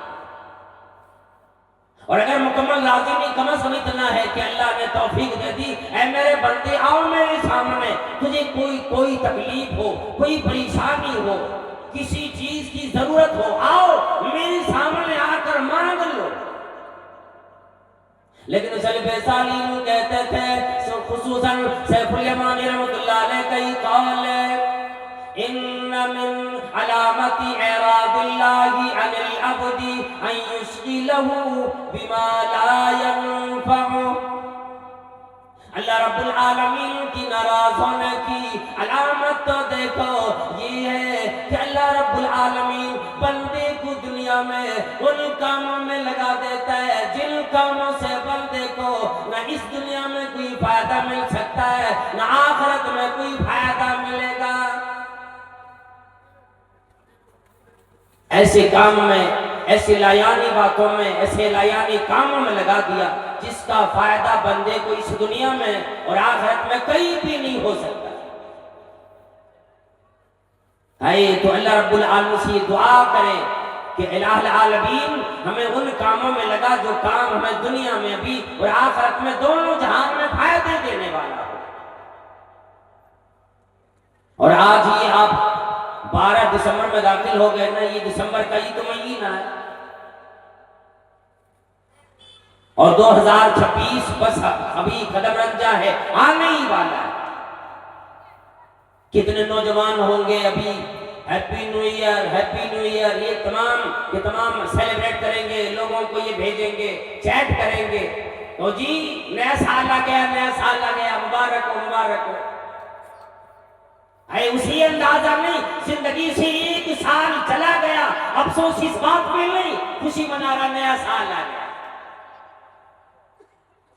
اور اگر مکمل راضی نہیں، کم از کم اتنا ہے کہ اللہ نے توفیق دے دی، اے میرے بندے آؤ میرے سامنے، تجھے کوئی تکلیف ہو، کوئی پریشانی ہو، کسی چیز کی ضرورت ہو، آؤ میرے سامنے آ کر مانگ لو. لیکن سلف صالحین کہتے تھے، خصوصاً سیف الیمانی رحمۃ اللہ علیہ کا یہ قول ہے، ان من علامت اعراض اللہ عن العبد ان یشغلہ بما لا ينفعہ. اللہ رب العالمین کی ناراض ہونے کی علامت تو دیکھو یہ ہے کہ اللہ رب العالمین بندے کو دنیا میں ان کاموں میں لگا دیتا ہے جن کاموں سے بندے کو نہ اس دنیا میں کوئی فائدہ مل سکتا ہے نہ آخرت میں کوئی فائدہ ملے گا. ایسے کام میں، ایسے لایانی باتوں میں، ایسے لایانی کاموں میں لگا دیا جس کا فائدہ بندے کو اس دنیا میں اور آخرت میں کہیں بھی نہیں ہو سکتا. تو اللہ رب العالمین سے دعا کرے کہ الہ العالمین ہمیں ان کاموں میں لگا جو کام ہمیں دنیا میں بھی اور آخرت میں دونوں جہان میں فائدے دینے والا ہو. اور آج ہی آپ 12 دسمبر میں داخل ہو گئے نا، یہ دسمبر کا ہی تو مہینہ ہے اور 2026 بس ابھی قدم رنجا ہے، آنے ہی والا ہے. کتنے نوجوان ہوں گے ابھی happy new year, happy new year یہ تمام سیلیبریٹ کریں گے، لوگوں کو یہ بھیجیں گے، چیٹ کریں گے، تو جی نیا سال آ گیا، نیا سال آ گیا، مبارک ہو مبارک ہو. اسی اندازہ نہیں، زندگی سے ایک سال چلا گیا، افسوس اس بات میں نہیں، خوشی منا رہا نیا سال آ گیا.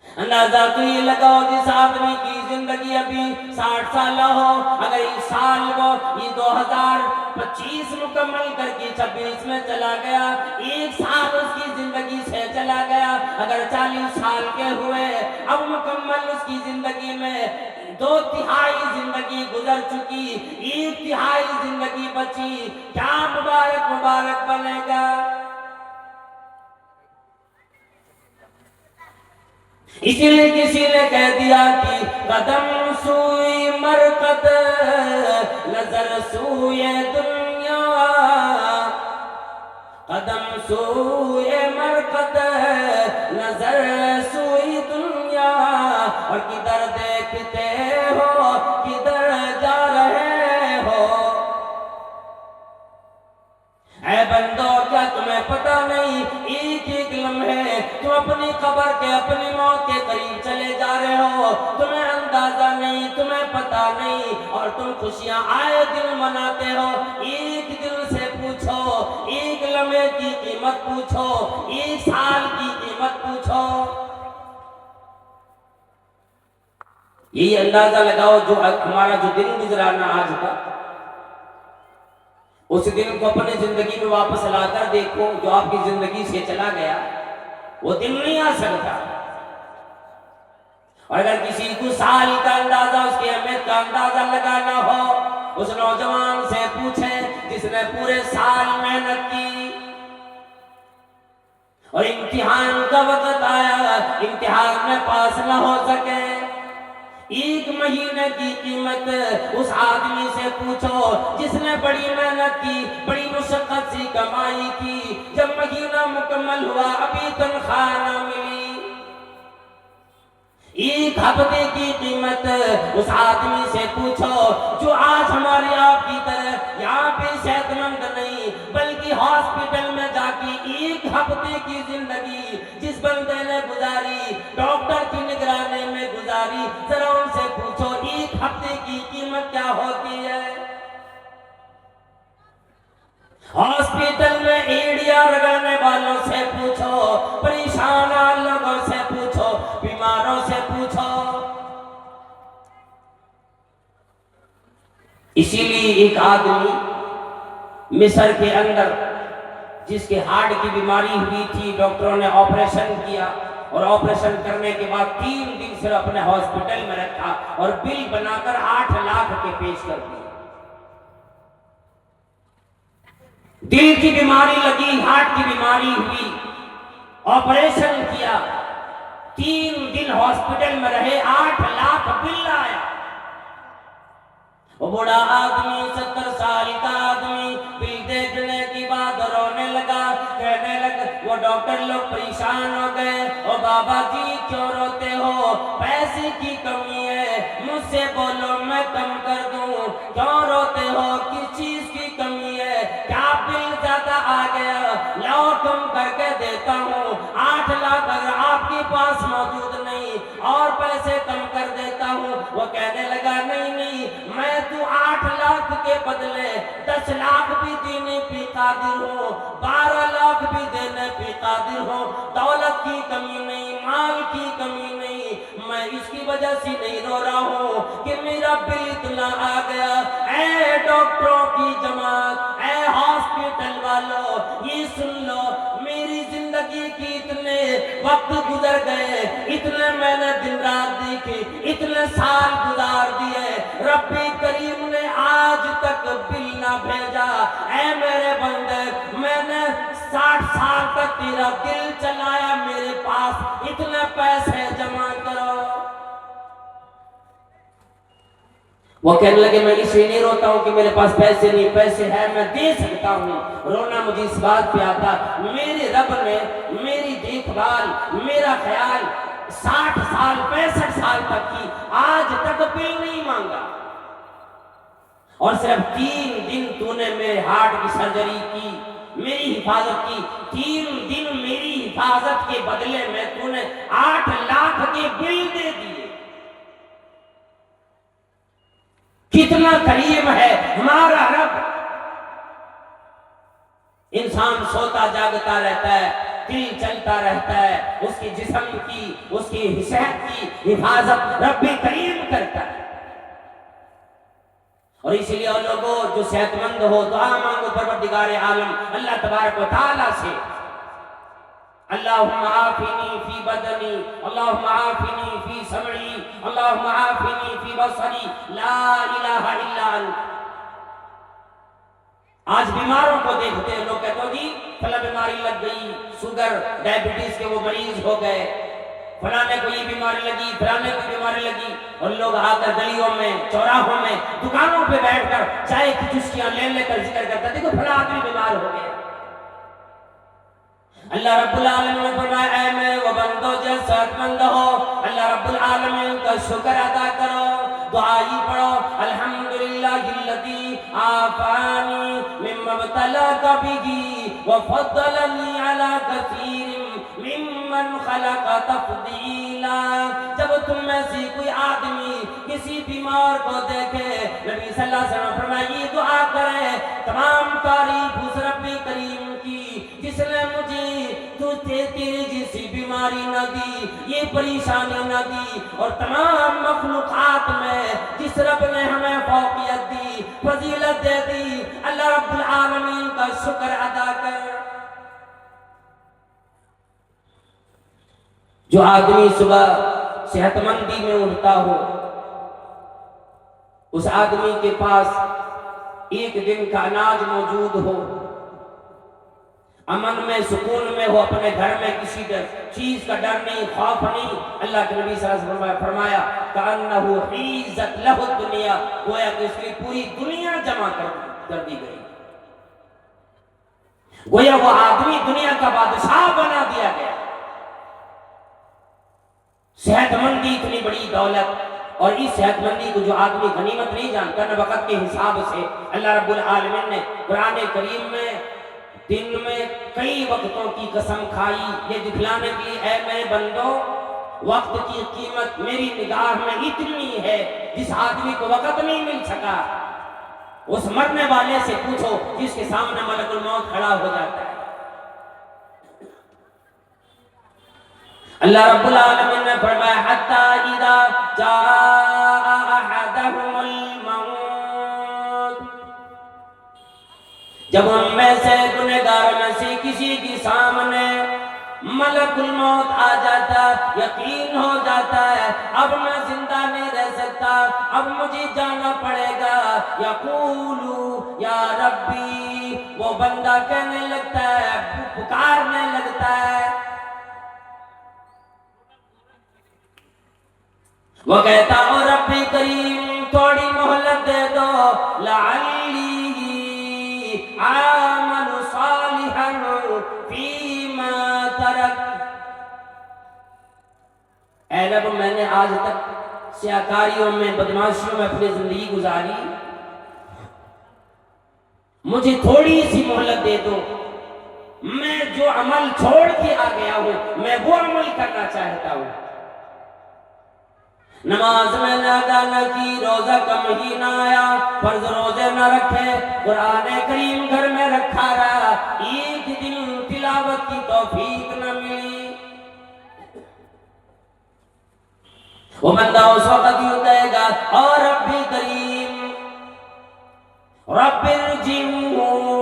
اندازہ تو یہ لگاؤ جس آدمی کی زندگی ابھی 60 سالہ ہو، اگر اس سال کو یہ 2025 مکمل کر کے 26 میں چلا گیا، ایک سال اس کی زندگی سے چلا گیا. اگر 40 سال کے ہوئے، اب مکمل اس کی زندگی میں 2/3 زندگی گزر چکی، 1/3 زندگی بچی، کیا مبارک مبارک بنے گا. اسی لیے کسی نے کہہ دیا کہ قدم سوئی مرقد نظر سوئے دنیا، قدم سوئے مرقد نظر سوئی دنیا، اور کدھر دیکھتے ہو کدھر جا رہے ہو. بندو کیا تمہیں پتہ نہیں ایک ایک لمحے تم اپنی قبر کے اپنی موت کے قریب چلے جا رہے ہو، تمہیں اندازہ نہیں، تمہیں پتہ نہیں، اور تم خوشیاں آئے دن مناتے ہو۔ ایک دل سے پوچھو، ایک لمحے کی قیمت پوچھو، ایک سال کی قیمت پوچھو۔ یہی اندازہ لگاؤ جو ہمارا جو دن گزرا نا آج کا، اس دن کو اپنے زندگی میں واپس لا کر دیکھو، جو آپ کی زندگی سے چلا گیا وہ دن نہیں آ سکتا۔ اور اگر کسی کو سال کا اندازہ، اس کی اہمیت کا اندازہ لگانا ہو، اس نوجوان سے پوچھیں جس نے پورے سال محنت کی اور امتحان کا وقت آیا، امتحان میں پاس نہ ہو سکے، ایک مہینے کی قیمت اس آدمی سے پوچھو جس نے بڑی محنت کی، بڑی مشقت سے کمائی کی، جب مہینہ مکمل ہوا ابھی تنخواہ نہ ملی۔ ایک ہفتے کی قیمت اس آدمی سے پوچھو جو آج ہماری آپ کی طرح یہاں پہ صحت مند نہیں بلکہ ہاسپٹل میں جا کے ایک ہفتے کی زندگی جس بندے نے گزاری، ڈاکٹر کی نگرانی میں گزاری، ذرا ان سے پوچھو ایک ہفتے کی قیمت کیا ہوتی ہے۔ ہاسپٹل میں ایڑیاں رگڑنے والوں سے پوچھو، پریشان لوگوں سے پوچھو، بیماروں سے پوچھو۔ اسی لیے ایک آدمی مصر کے اندر جس کے ہارٹ کی بیماری ہوئی تھی، ڈاکٹروں نے آپریشن کیا اور آپریشن کرنے کے بعد 3 دن صرف اپنے ہاسپٹل میں رکھا اور بل بنا کر 8 لاکھ کے پیش کر دیے۔ دل کی بیماری لگی، ہارٹ کی بیماری ہوئی، آپریشن کیا، 3 دن ہاسپٹل میں رہے، 8 لاکھ بل آیا۔ وہ بڑا آدمی 70 سال کا آدمی بل دیکھنے کی بعد رونے لگا، کہنے لگا، وہ ڈاکٹر لوگ پریشان ہو گئے، او بابا جی کیوں روتے ہو، پیسے کی کمی ہے، مجھ سے بولو میں کم کر دوں، کیوں روتے ہو، کس چیز کی کمی ہے، کیا بل زیادہ آ گیا، لاؤ کم کر کے دیتا ہوں، 8 لاکھ اگر آپ کے پاس موجود نہیں اور پیسے کم کر دیتا ہوں۔ وہ کہنے لگا نہیں نہیں، میں تو 8 لاکھ کے بدلے 10 لاکھ بھی دینے پہ قادر ہوں، 12 لاکھ بھی دینے پہ قادر ہوں، دولت کی کمی نہیں، مال کی کمی نہیں، میں اس کی وجہ سے نہیں رو رہا ہوں کہ میرا بل اتنا آ گیا۔ اے ڈاکٹروں کی جماعت، اے ہاسپٹل والوں، یہ سن لو، میری زندگی کی اتنے وقت گزر گئے، اتنے میں نے دن رات دیکھی، اتنے سال گزار دیے، رب کریم نے آج تک بل نہ بھیجا۔ اے میرے بندے، میں نے 60 سال تک تیرا دل چلایا، میرے پاس اتنے پیسے جمع کرو۔ وہ کہنے لگے میں اس لیے نہیں روتا ہوں کہ میرے پاس پیسے نہیں، پیسے ہے میں دے سکتا ہوں، رونا مجھے اس بات پہ آتا میرے رب نے میری دیکھ بھال، میرا خیال 60 سال 65 سال تک کی، آج تک بل نہیں مانگا، اور صرف 3 دن تو نے میرے ہارٹ کی سرجری کی، میری حفاظت کی، 3 دن میری حفاظت کے بدلے میں تو نے 8 لاکھ کے بل دے دیے۔ کتنا کریم ہے ہمارا رب۔ انسان سوتا جاگتا رہتا ہے، دل چلتا رہتا ہے، اس کی جسم کی، اس کی صحت کی حفاظت رب کریم کرتا ہے۔ اور اس لیے ان لوگوں جو صحت مند ہو دعا مانگو پروردگار عالم اللہ تبارک و تعالی سے، اللہم عافنی فی بدنی، اللہم عافنی فی سمعی، اللہم عافنی فی بصری، لا الہ الا انت۔ آج بیماروں کو دیکھتے ہیں، لوگ کہتے ہو جی فلاں بیماری لگ گئی، شوگر ڈائبٹیز کے وہ مریض ہو گئے، فلانے کو یہ بیماری لگی، فلانے کو بیماری لگی، اور لوگ آ کر گلیوں میں، چوراہوں میں، دکانوں پہ بیٹھ کر چائے کی چسکیاں لے کر ذکر کرتا دیکھو فلاں آدمی بیمار ہو گیا۔ اللہ رب العالمین نے فرمایا اے میرے وہ بندو جو صحت مند ہو، اللہ رب العالمین کا شکر ادا کرو، دعائی پڑھو، الحمدللہ الذی عافانی مما ابتلاک بہ وفضلنی علی کثیر ممن خلق تفضیلا۔ جب تم میں سے کوئی آدمی کسی بیمار کو دیکھے، نبی صلی اللہ علیہ وسلم فرمایا یہ دعا کرے، تمام تعریف اس رب کریم کی جس نے مجھے تیرے جیسی بیماری نہ دی، یہ پریشانی نہ دی، اور تمام مخلوقات میں جس رب نے ہمیں فوقیت دی، فضیلت دے دی، اللہ رب العالمین کا شکر ادا کر۔ جو آدمی صبح صحت مندی میں اٹھتا ہو، اس آدمی کے پاس ایک دن کا اناج موجود ہو، امن میں سکون میں ہو، اپنے گھر میں کسی چیز کا ڈر نہیں، خوف نہیں، اللہ کے نبی صلی اللہ علیہ وسلم نے فرمایا کأنہ حیزت لہ الدنیا، گویا کہ اس کی پوری دنیا جمع کر دی گئی، گویا وہ آدمی دنیا کا بادشاہ بنا دیا گیا۔ صحت مندی اتنی بڑی دولت، اور اس صحت مندی کو جو آدمی غنیمت نہیں جانتا نہ وقت کے حساب سے، اللہ رب العالمین نے قرآن کریم میں دن میں کئی وقتوں کی قسم کھائی، یہ دکھلانے کے لیے اے میرے بندو وقت کی قیمت میری نگاہ میں اتنی ہے، جس آدمی کو وقت نہیں مل سکا اس مرنے والے سے پوچھو جس کے سامنے ملک الموت کھڑا ہو جاتا ہے۔ اللہ رب العالمین نے فرمایا حتی اذا جاء احدهم الموت، جب ان میں سے گنہگار میں سے کسی کے سامنے ملک الموت آ جاتا، یقین ہو جاتا ہے اب میں زندہ نہیں رہ سکتا، اب مجھے جانا پڑے گا، یقول یا ربی، وہ بندہ کہنے لگتا ہے، پکارنے لگتا ہے، وہ کہتا او رب کریم تھوڑی مہلت دے دو، لعلی عامل صالحا فیما ترک، اے رب میں نے آج تک سیاکاریوں میں بدماشیوں میں اپنی زندگی گزاری، مجھے تھوڑی سی مہلت دے دو، میں جو عمل چھوڑ کے آ گیا ہوں میں وہ عمل کرنا چاہتا ہوں۔ نماز میں نہ ادا نہ کی، روزہ کا مہینہ آیا فرض روزے نہ رکھے، قرآن کریم گھر میں رکھا رہا، ایک دن تلاوت کی توفیق نہ ملی، وہ بندہ اس وقت یوں کہے گا اور رب کریم رب ارجعون،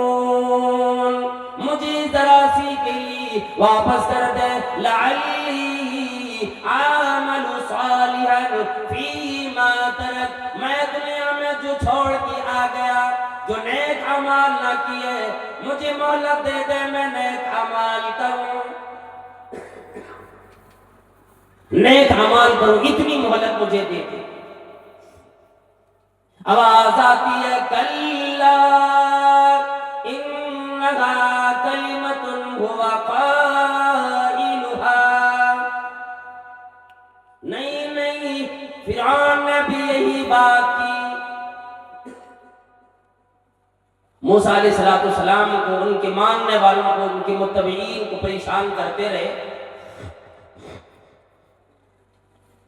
مجھے ذرا سی کے لیے واپس کر دے، لعلی عامل صالحا فیما ترک، میں دنیا میں جو چھوڑ کے آ گیا، جو نیک اعمال نہ کیے، مجھے مہلت دے دے میں نیک اعمال کروں، نیک اعمال کروں، اتنی مہلت مجھے دے دے۔ آواز آتی ہے کلا انہا کلمۃ هو قائلھا، نہیں فرعون نے بھی یہی بات کی، موسیٰ علیہ السلام کو، ان کے ماننے والوں کو، ان کے متبعین کو پریشان کرتے رہے،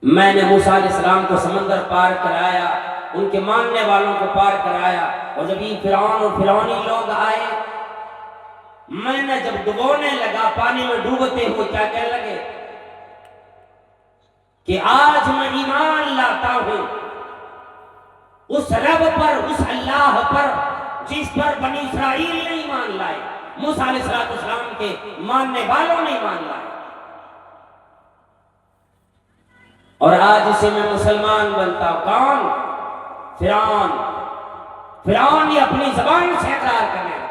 میں نے موسیٰ علیہ السلام کو سمندر پار کرایا، ان کے ماننے والوں کو پار کرایا، اور جب یہ فرعون اور فرعونی لوگ آئے، میں نے جب ڈبونے لگا پانی میں ڈوبتے ہوئے کیا کہنے لگے کہ آج میں ایمان لاتا ہوں اس رب پر، اس اللہ پر جس پر بنی اسرائیل نے ایمان لائے، موسیٰ علیہ السلام کے ماننے والوں نے ایمان لائے، اور آج سے میں مسلمان بنتا ہوں۔ کون؟ فرعون یہ اپنی زبان سے اقرار کرنے لگا۔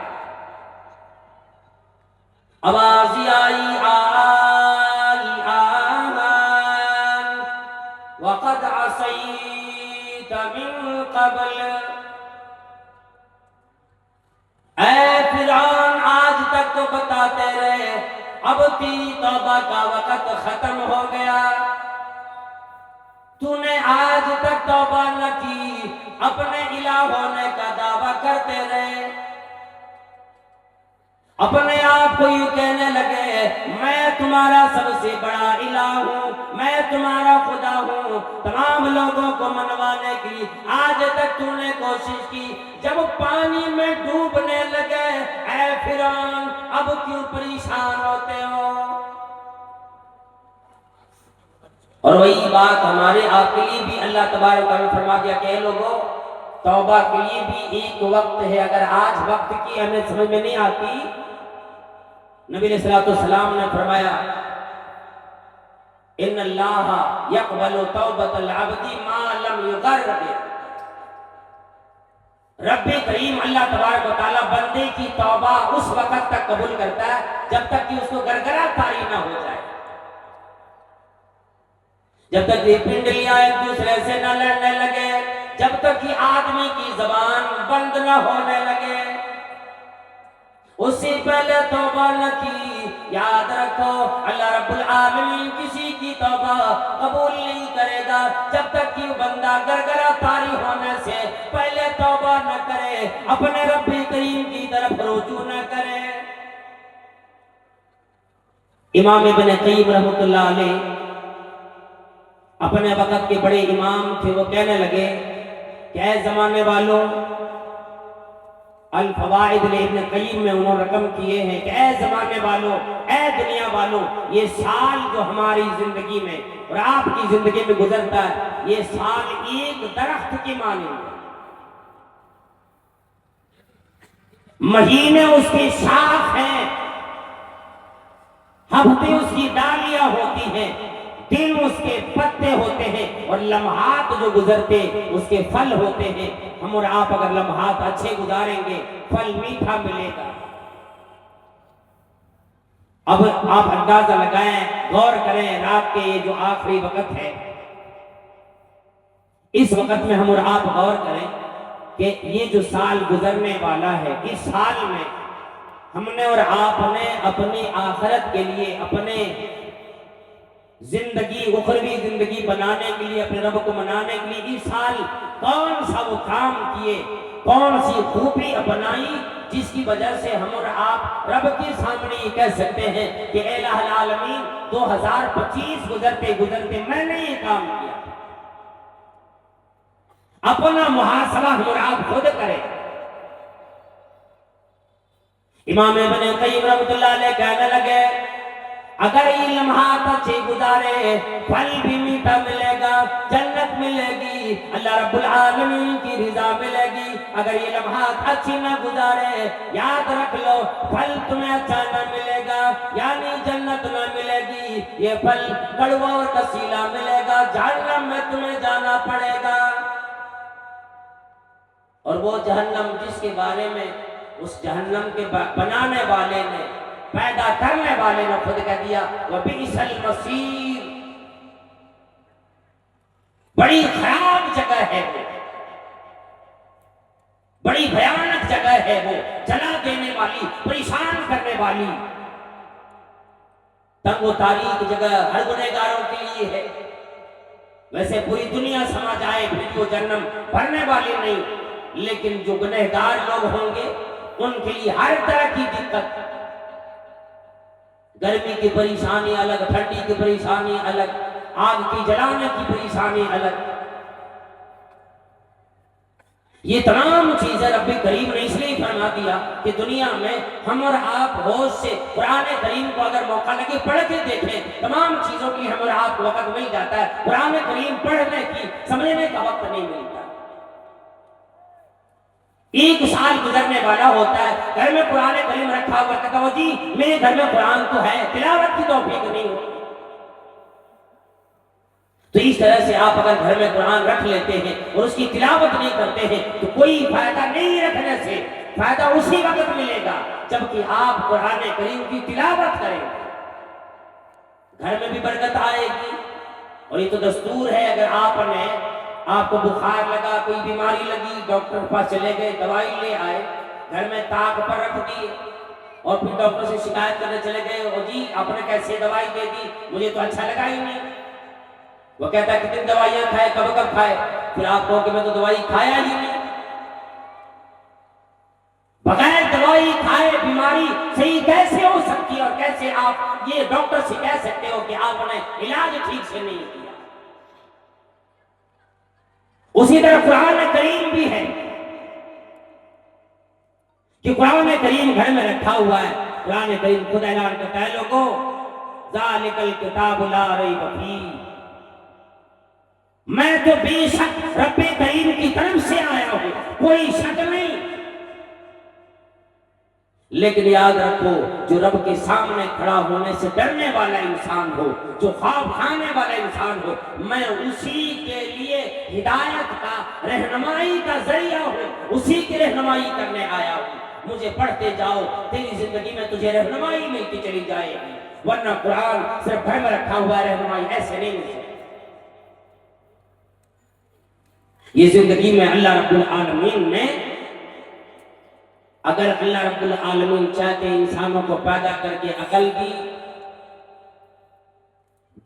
آواز آئی آن وقد عصیت من قبل، اے فرعون آج تک تو بتاتے رہے، اب تیری توبہ کا وقت ختم ہو گیا، تو نے آج تک توبہ نہ کی، اپنے الہ ہونے کا دعویٰ کرتے رہے، اپنے آپ کو یوں کہنے لگے میں تمہارا سب سے بڑا الہ ہوں، میں تمہارا خدا ہوں، تمام لوگوں کو منوانے کی آج تک تو نے کوشش کی، جب پانی میں ڈوبنے لگے اے فرعون اب کیوں پریشان ہوتے ہو؟ اور وہی بات ہمارے آپ کے لیے بھی اللہ تبارک و تعالیٰ نے فرما دیا کہ اے لوگوں توبہ کے لیے بھی ایک وقت ہے، اگر آج وقت کی ہمیں سمجھ میں نہیں آتی، نبی علیہ الصلوۃ والسلام نے فرمایا ان اللہ یقبل توبۃ العبد ما لم یغرر، رب کریم اللہ تبارک و تعالیٰ بندے کی توبہ اس وقت تک قبول کرتا ہے جب تک کہ اس کو گرگرا طاری نہ ہو جائے، جب تک یہ پنڈلیاں ایک دوسرے سے نہ لڑنے لگے، جب تک کہ آدمی کی زبان بند نہ ہونے لگے، اس سے پہلے توبہ نہ کی۔ یاد رکھو اللہ رب العالمین کسی کی توبہ قبول نہیں کرے گا جب تک کہ بندہ گرگرا طاری ہونے سے پہلے توبہ نہ کرے، اپنے رب کریم کی طرف رجوع نہ کرے۔ امام ابن قیم رحمۃ اللہ علیہ اپنے وقت کے بڑے امام تھے، وہ کہنے لگے کہ اے زمانے والوں، الفوائد ابن قیم میں انہوں نے رقم کیے ہیں کہ اے زمانے والوں، اے دنیا والوں، یہ سال جو ہماری زندگی میں اور آپ کی زندگی میں گزرتا ہے یہ سال ایک درخت کے مانند ہے، مہینے اس کی شاخ ہیں، ہفتے اس کی ڈالیاں ہوتی ہیں، دن اس کے پتے ہوتے ہیں، اور لمحات جو گزرتے اس کے پھل ہوتے ہیں۔ ہم اور آپ اگر لمحات اچھے گزاریں گے پھل میٹھا ملے گا۔ اب آپ اندازہ لگائیں، غور کریں، رات کے یہ جو آخری وقت ہے، اس وقت میں ہم اور آپ غور کریں کہ یہ جو سال گزرنے والا ہے، اس سال میں ہم نے اور آپ نے اپنی آخرت کے لیے، اپنے زندگی اخروی زندگی بنانے کے لیے، اپنے رب کو منانے کے لیے اس سال کون سا وہ کام کیے، کون سی خوبی اپنائی جس کی وجہ سے ہم اور آپ رب کے سامنے یہ کہہ سکتے ہیں کہ اے الہ العالمین 2025 گزرتے گزرتے میں نے یہ کام کیا۔ اپنا محاسبہ ہم اور آپ خود کریں۔ امام ابن قیم رحمۃ اللہ علیہ کہنے لگے اگر یہ لمحات اچھے گزارے پھل بھی میٹھا ملے گا، جنت ملے گی، اللہ رب العالمین کی رضا ملے گی۔ اگر یہ لمحات اچھی نہ گزارے یاد رکھ لو پھل تمہیں اچھا نہ ملے گا، یعنی جنت نہ ملے گی، یہ پھل کڑوا اور کسیلا ملے گا، جہنم میں تمہیں جانا پڑے گا۔ اور وہ جہنم جس کے بارے میں اس جہنم کے بنانے والے نے، پیدا کرنے والے نے خود کہہ دیا وَبِئْسَ الْمَصِيرُ، بڑی خراب جگہ ہے وہ، بڑی بھیانک جگہ ہے وہ، جلا دینے والی، پریشان کرنے والی، تنگ و تاریک جگہ ہر گنہگاروں کے لیے ہے۔ ویسے پوری دنیا سمجھ آئے پھر وہ جہنم بھرنے والی نہیں، لیکن جو گنہگار لوگ ہوں گے ان کے لیے ہر طرح کی دقت، گرمی کی پریشانی الگ، ٹھنڈی کی پریشانی الگ، آگ کی جلانے کی پریشانی الگ، یہ تمام چیزیں رب کریم نے اس لیے فرما دیا کہ دنیا میں ہم اور آپ ہوش سے قرآن کریم کو اگر موقع لگے پڑھ کے دیکھیں، تمام چیزوں کی ہم اور آپ کو وقت مل جاتا ہے، قرآن کریم پڑھنے کی سمجھنے کا وقت نہیں ملتا۔ ایک سال گزرنے والا ہوتا ہے، گھر میں قرآن کریم رکھا ہوا، کہتا ہو جی میرے گھر میں قرآن تو ہے، تلاوت کی توفیق نہیں ہوتی۔ تو اس طرح سے آپ اگر گھر میں قرآن رکھ لیتے ہیں اور اس کی تلاوت نہیں کرتے ہیں تو کوئی فائدہ نہیں، رکھنے سے فائدہ اسی وقت ملے گا جبکہ آپ قرآن کریم کی تلاوت کریں گے، گھر میں بھی برکت آئے گی۔ اور یہ تو دستور ہے، اگر آپ کو بخار لگا، کوئی بیماری لگی، ڈاکٹر کے پاس چلے گئے، دوائی لے آئے، گھر میں تاک پر رکھ دی اور پھر ڈاکٹر سے شکایت کرنے چلے گئے، او جی آپ نے کیسے دوائی دے دی، مجھے تو اچھا لگا ہی نہیں۔ وہ کہتا ہے کتنی دوائیاں کھائے، کب کب کھائے، پھر آپ کہو کہ میں تو دوائی کھایا ہی نہیں۔ بغیر دوائی کھائے بیماری بیماری صحیح کیسے ہو سکتی ہے، اور کیسے آپ یہ ڈاکٹر سے کہہ سکتے ہو کہ آپ نے علاج ٹھیک سے نہیں کیا؟ اسی طرح قرآن کریم بھی ہے کہ قرآن کریم گھر میں رکھا ہوا ہے. قرآن کریم خود اعلان کرتا ہے لوگوں ذالک الکتاب لا ریب فیہ، میں تو بے شک رب کریم کی طرف سے آیا ہوں، کوئی شک نہیں. لیکن یاد رکھو جو رب کے سامنے کھڑا ہونے سے ڈرنے والا انسان ہو، جو خواب کھانے والا انسان ہو، میں اسی کے لیے ہدایت کا رہنمائی کا ذریعہ ہوں، اسی کی رہنمائی کرنے آیا ہوں. مجھے پڑھتے جاؤ، تیری زندگی میں تجھے رہنمائی ملتی چلی جائے گی. ورنہ قرآن صرف گھر میں رکھا ہوا رہنمائی ایسے نہیں مل سکتی. یہ زندگی میں اللہ رب العالمین نے، اگر اللہ رب العالمین چاہتے انسانوں کو پیدا کر کے عقل دی،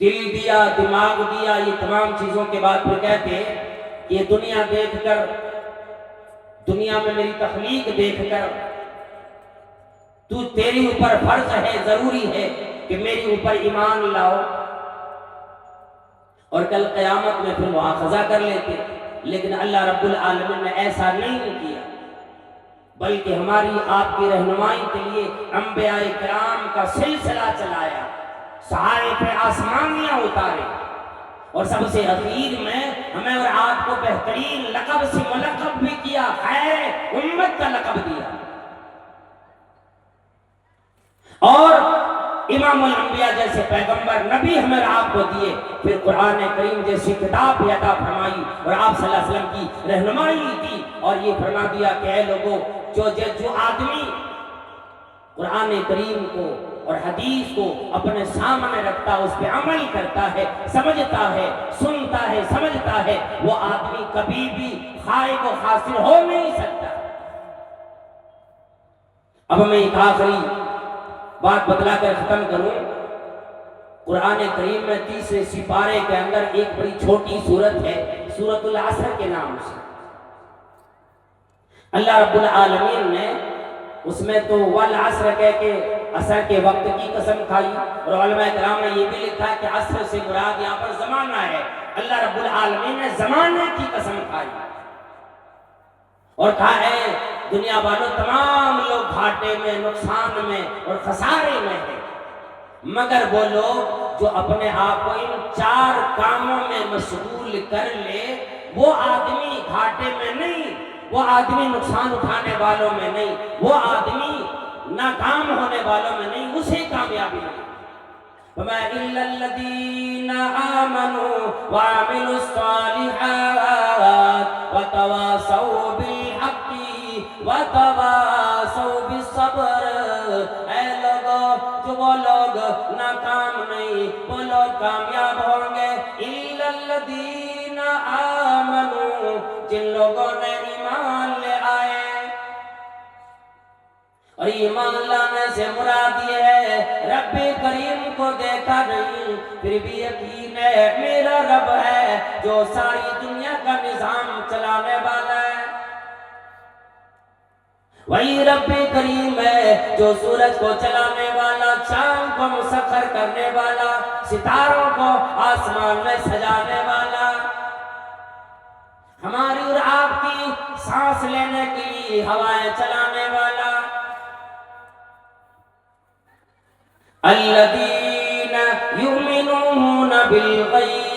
دل دیا، دماغ دیا، یہ تمام چیزوں کے بعد پھر کہتے کہ یہ دنیا دیکھ کر، دنیا میں میری تخلیق دیکھ کر تیری اوپر فرض ہے، ضروری ہے کہ میری اوپر ایمان لاؤ، اور کل قیامت میں پھر مواخذہ کر لیتے. لیکن اللہ رب العالمین نے ایسا نہیں کیا، بلکہ ہماری آپ کی رہنمائی کے لیے انبیاء کرام کا سلسلہ چلایا، صحائف آسمانیاں اتارے، اور سب سے اخیر میں ہمیں اور آپ کو بہترین لقب سے ملقب بھی کیا، خیر امت کا لقب دیا، اور امام الانبیاء جیسے پیغمبر نبی ہمیں آپ کو دیے. پھر قرآن کریم جیسی کتاب بھی عطا فرمائی اور آپ صلی اللہ علیہ وسلم کی رہنمائی دی، اور یہ فرما دیا کہ اے لوگوں، جو آدمی قرآن کریم کو اور حدیث کو اپنے سامنے رکھتا، اس پہ عمل کرتا ہے، سمجھتا ہے، سنتا ہے، سمجھتا ہے، وہ آدمی کبھی بھی خائب و خاسر ہو نہیں سکتا. اب میں ایک آخری بات بتلا کر ختم کروں. قرآن کریم میں 30 سپارے کے اندر ایک بڑی چھوٹی سورت ہے، سورۃ العصر کے نام سے. اللہ رب العالمین نے اس میں تو والعصر کہہ کے عصر کے وقت کی قسم کھائی، اور علماء کرام نے یہ بھی لکھا کہ عصر سے مراد یہاں پر زمانہ ہے. اللہ رب العالمین نے زمانے کی قسم کھائی اور کہا ہے دنیا والوں، تمام لوگ گھاٹے میں، نقصان میں اور خسارے میں ہیں، مگر وہ لوگ جو اپنے آپ کو ان 4 کاموں میں مشغول کر لے، وہ آدمی گھاٹے میں نہیں، وہ آدمی نقصان اٹھانے والوں میں نہیں، وہ آدمی ناکام ہونے والوں میں نہیں، اسے کامیابی نہیں. فَمَا إِلَّا الَّذِينَ آمَنُوا وَعَمِلُوا الصَّالِحَاتِ وَتَوَاصَوْا بِالْحَقِّ وَتَوَاصَوْا بِالصَّبْرِ. اے لوگوں، جو وہ لوگ ناکام نہیں، وہ لوگ کامیاب ہوں گے. إِلَّا الَّذِينَ آمَنُوا، جن لوگوں نے ایمان لے آئے، اور ایمان لانے سے مراد یہ ہے رب کریم کو دیکھا نہیں، پھر بھی یقین ہے میرا رب ہے جو ساری دنیا کا نظام چلانے والا ہے. وہی رب کریم ہے جو سورج کو چلانے والا، چاند کو مسخر کرنے والا، ستاروں کو آسمان میں سجانے والا، ہماری اور آپ کی سانس لینے کے لیے ہوائیں چلانے والا. الذین یؤمنون بالغیب،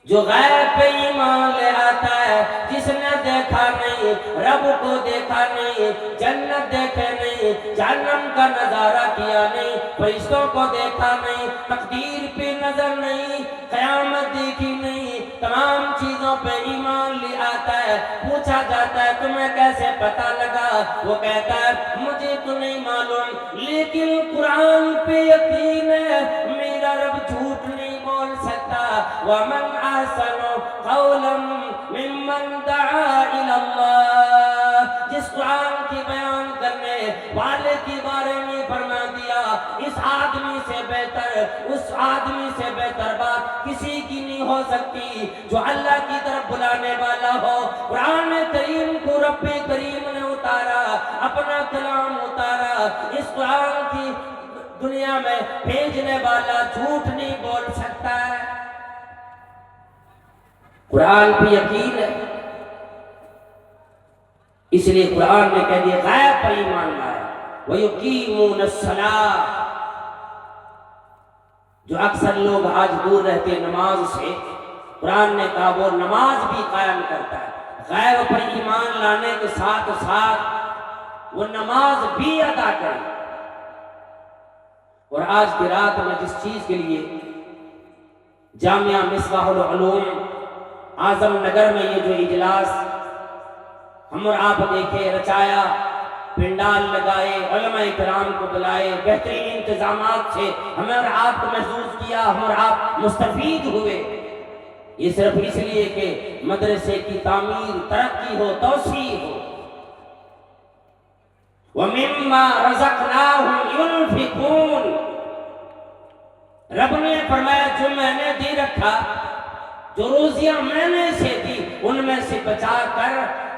جو غیب پہ ایمان لے آتا ہے، جس نے دیکھا نہیں، رب کو دیکھا نہیں، جنت دیکھے نہیں، جہنم کا نظارہ کیا نہیں، فرشتوں کو دیکھا نہیں، تقدیر پہ نظر نہیں، قیامت دیکھی نہیں، تمام چیزوں پہ ایمان لے آتا ہے. پوچھا جاتا ہے تمہیں کیسے پتا لگا؟ وہ کہتا ہے مجھے تو نہیں معلوم، لیکن قرآن پہ یقین ہے، میرا رب جھوٹ نہیں بول سکتا. وَمَنْ أَحْسَنُ قَوْلًا مِّمَّنْ دَعَا إِلَى اللَّهِ، جس قرآن کی بیان کرنے والے کے بارے میں فرما دیا اس آدمی سے بہتر، اس آدمی سے بہتر بات کسی کی نہیں ہو سکتی جو اللہ کی طرف بلانے والا ہو. قرآن کریم کو رب کریم نے اتارا، اپنے اپنا کلام اتارا. اس قرآن کی دنیا میں بھیجنے والا جھوٹ نہیں بول سکتا ہے. قرآن پہ یقین ہے، اس لیے قرآن نے کہہ دیا غیب پر ایمان لایا. وَيُقِيمُونَ الصَّلَاةَ. جو اکثر لوگ آج دور رہتے ہیں نماز سے، قرآن نے کہا وہ نماز بھی قائم کرتا ہے. غیب پر ایمان لانے کے ساتھ ساتھ وہ نماز بھی ادا کرے. اور آج کی رات میں جس چیز کے لیے جامعہ مصباح العلوم اعظم نگر میں یہ جو اجلاس ہم اور آپ دیکھے، رچایا، پنڈال لگائے، علماء کرام کو بلائے، بہترین انتظامات سے ہمیں اور آپ کو محسوس کیا، ہم اور آپ مستفید ہوئے. یہ صرف اس لیے کہ مدرسے کی تعمیر، ترقی ہو، توسیع ہو. وَمِمَّا رَزَقْنَاهُمْ يُنْفِقُونَ. رب نے فرمایا جو میں نے دے رکھا، جو روزیاں میں نے اسے دی، ان میں سے بچا کر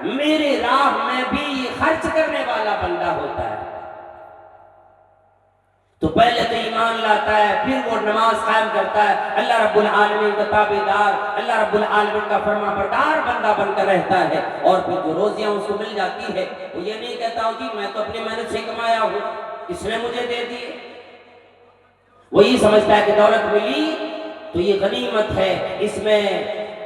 میری راہ میں بھی خرچ کرنے والا بندہ ہوتا ہے. تو پہلے تو ایمان لاتا ہے، پھر وہ نماز قائم کرتا ہے، اللہ رب العالمین کا تابعدار، اللہ رب العالمین کا فرما بردار بندہ بن کر رہتا ہے. اور پھر جو روزیاں اس کو مل جاتی ہے وہ یہ نہیں کہتا ہوں جی میں تو اپنی محنت سے کمایا ہوں، اس نے مجھے دے دی. وہ یہ سمجھتا ہے کہ دولت ملی تو یہ غنیمت ہے، اس میں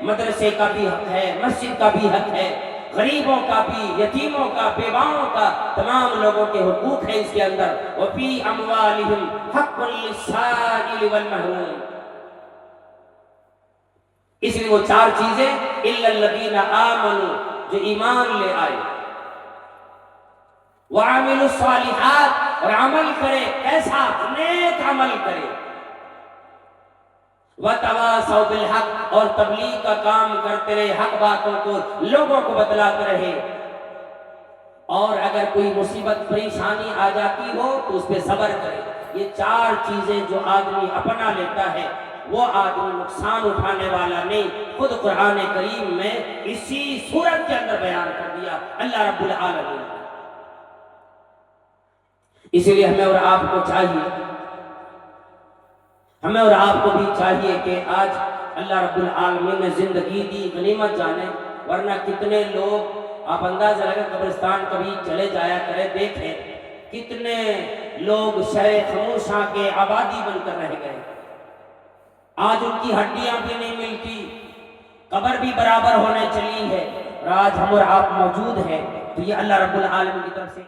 مدرسے کا بھی حق ہے، مسجد کا بھی حق ہے، غریبوں کا بھی، یتیموں کا، بیواؤں کا، تمام لوگوں کے حقوق ہیں اس کے اندر. وَفِي أَمْوَالِهِمْ حَقٌّ لِلسَّائِلِ وَالْمَحْرُومِ. اس لیے وہ چار چیزیں إِلَّا الَّذِينَ آمَنُوا، جو ایمان لے آئے، وَعَمِلُوا الصَّالِحَاتِ، اور عمل کرے، کیسا؟ نیک عمل کرے، وَتَوَاصَوْا بِالْحَقِّ، اور تبلیغ کا کام کرتے رہے، حق باتوں کو لوگوں کو بتلاتے رہے. اور اگر کوئی مصیبت پریشانی آ جاتی ہو تو اس پہ صبر کرے. یہ چار چیزیں جو آدمی اپنا لیتا ہے وہ آدمی نقصان اٹھانے والا نہیں. خود قرآن کریم میں اسی صورت کے اندر بیان کر دیا اللہ رب العالمین. اسی لیے ہمیں اور آپ کو چاہیے، ہمیں اور آپ کو بھی چاہیے کہ آج اللہ رب العالمین نے زندگی دی، غنیمت جانے. ورنہ کتنے لوگ، آپ اندازہ لگے قبرستان کبھی چلے جایا کرے، دیکھیں کتنے لوگ شرے خموشاں کے آبادی بن کر رہ گئے. آج ان کی ہڈیاں بھی نہیں ملتی، قبر بھی برابر ہونے چلی ہے، اور آج ہم اور آپ موجود ہیں. تو یہ اللہ رب العالمین کی طرف سے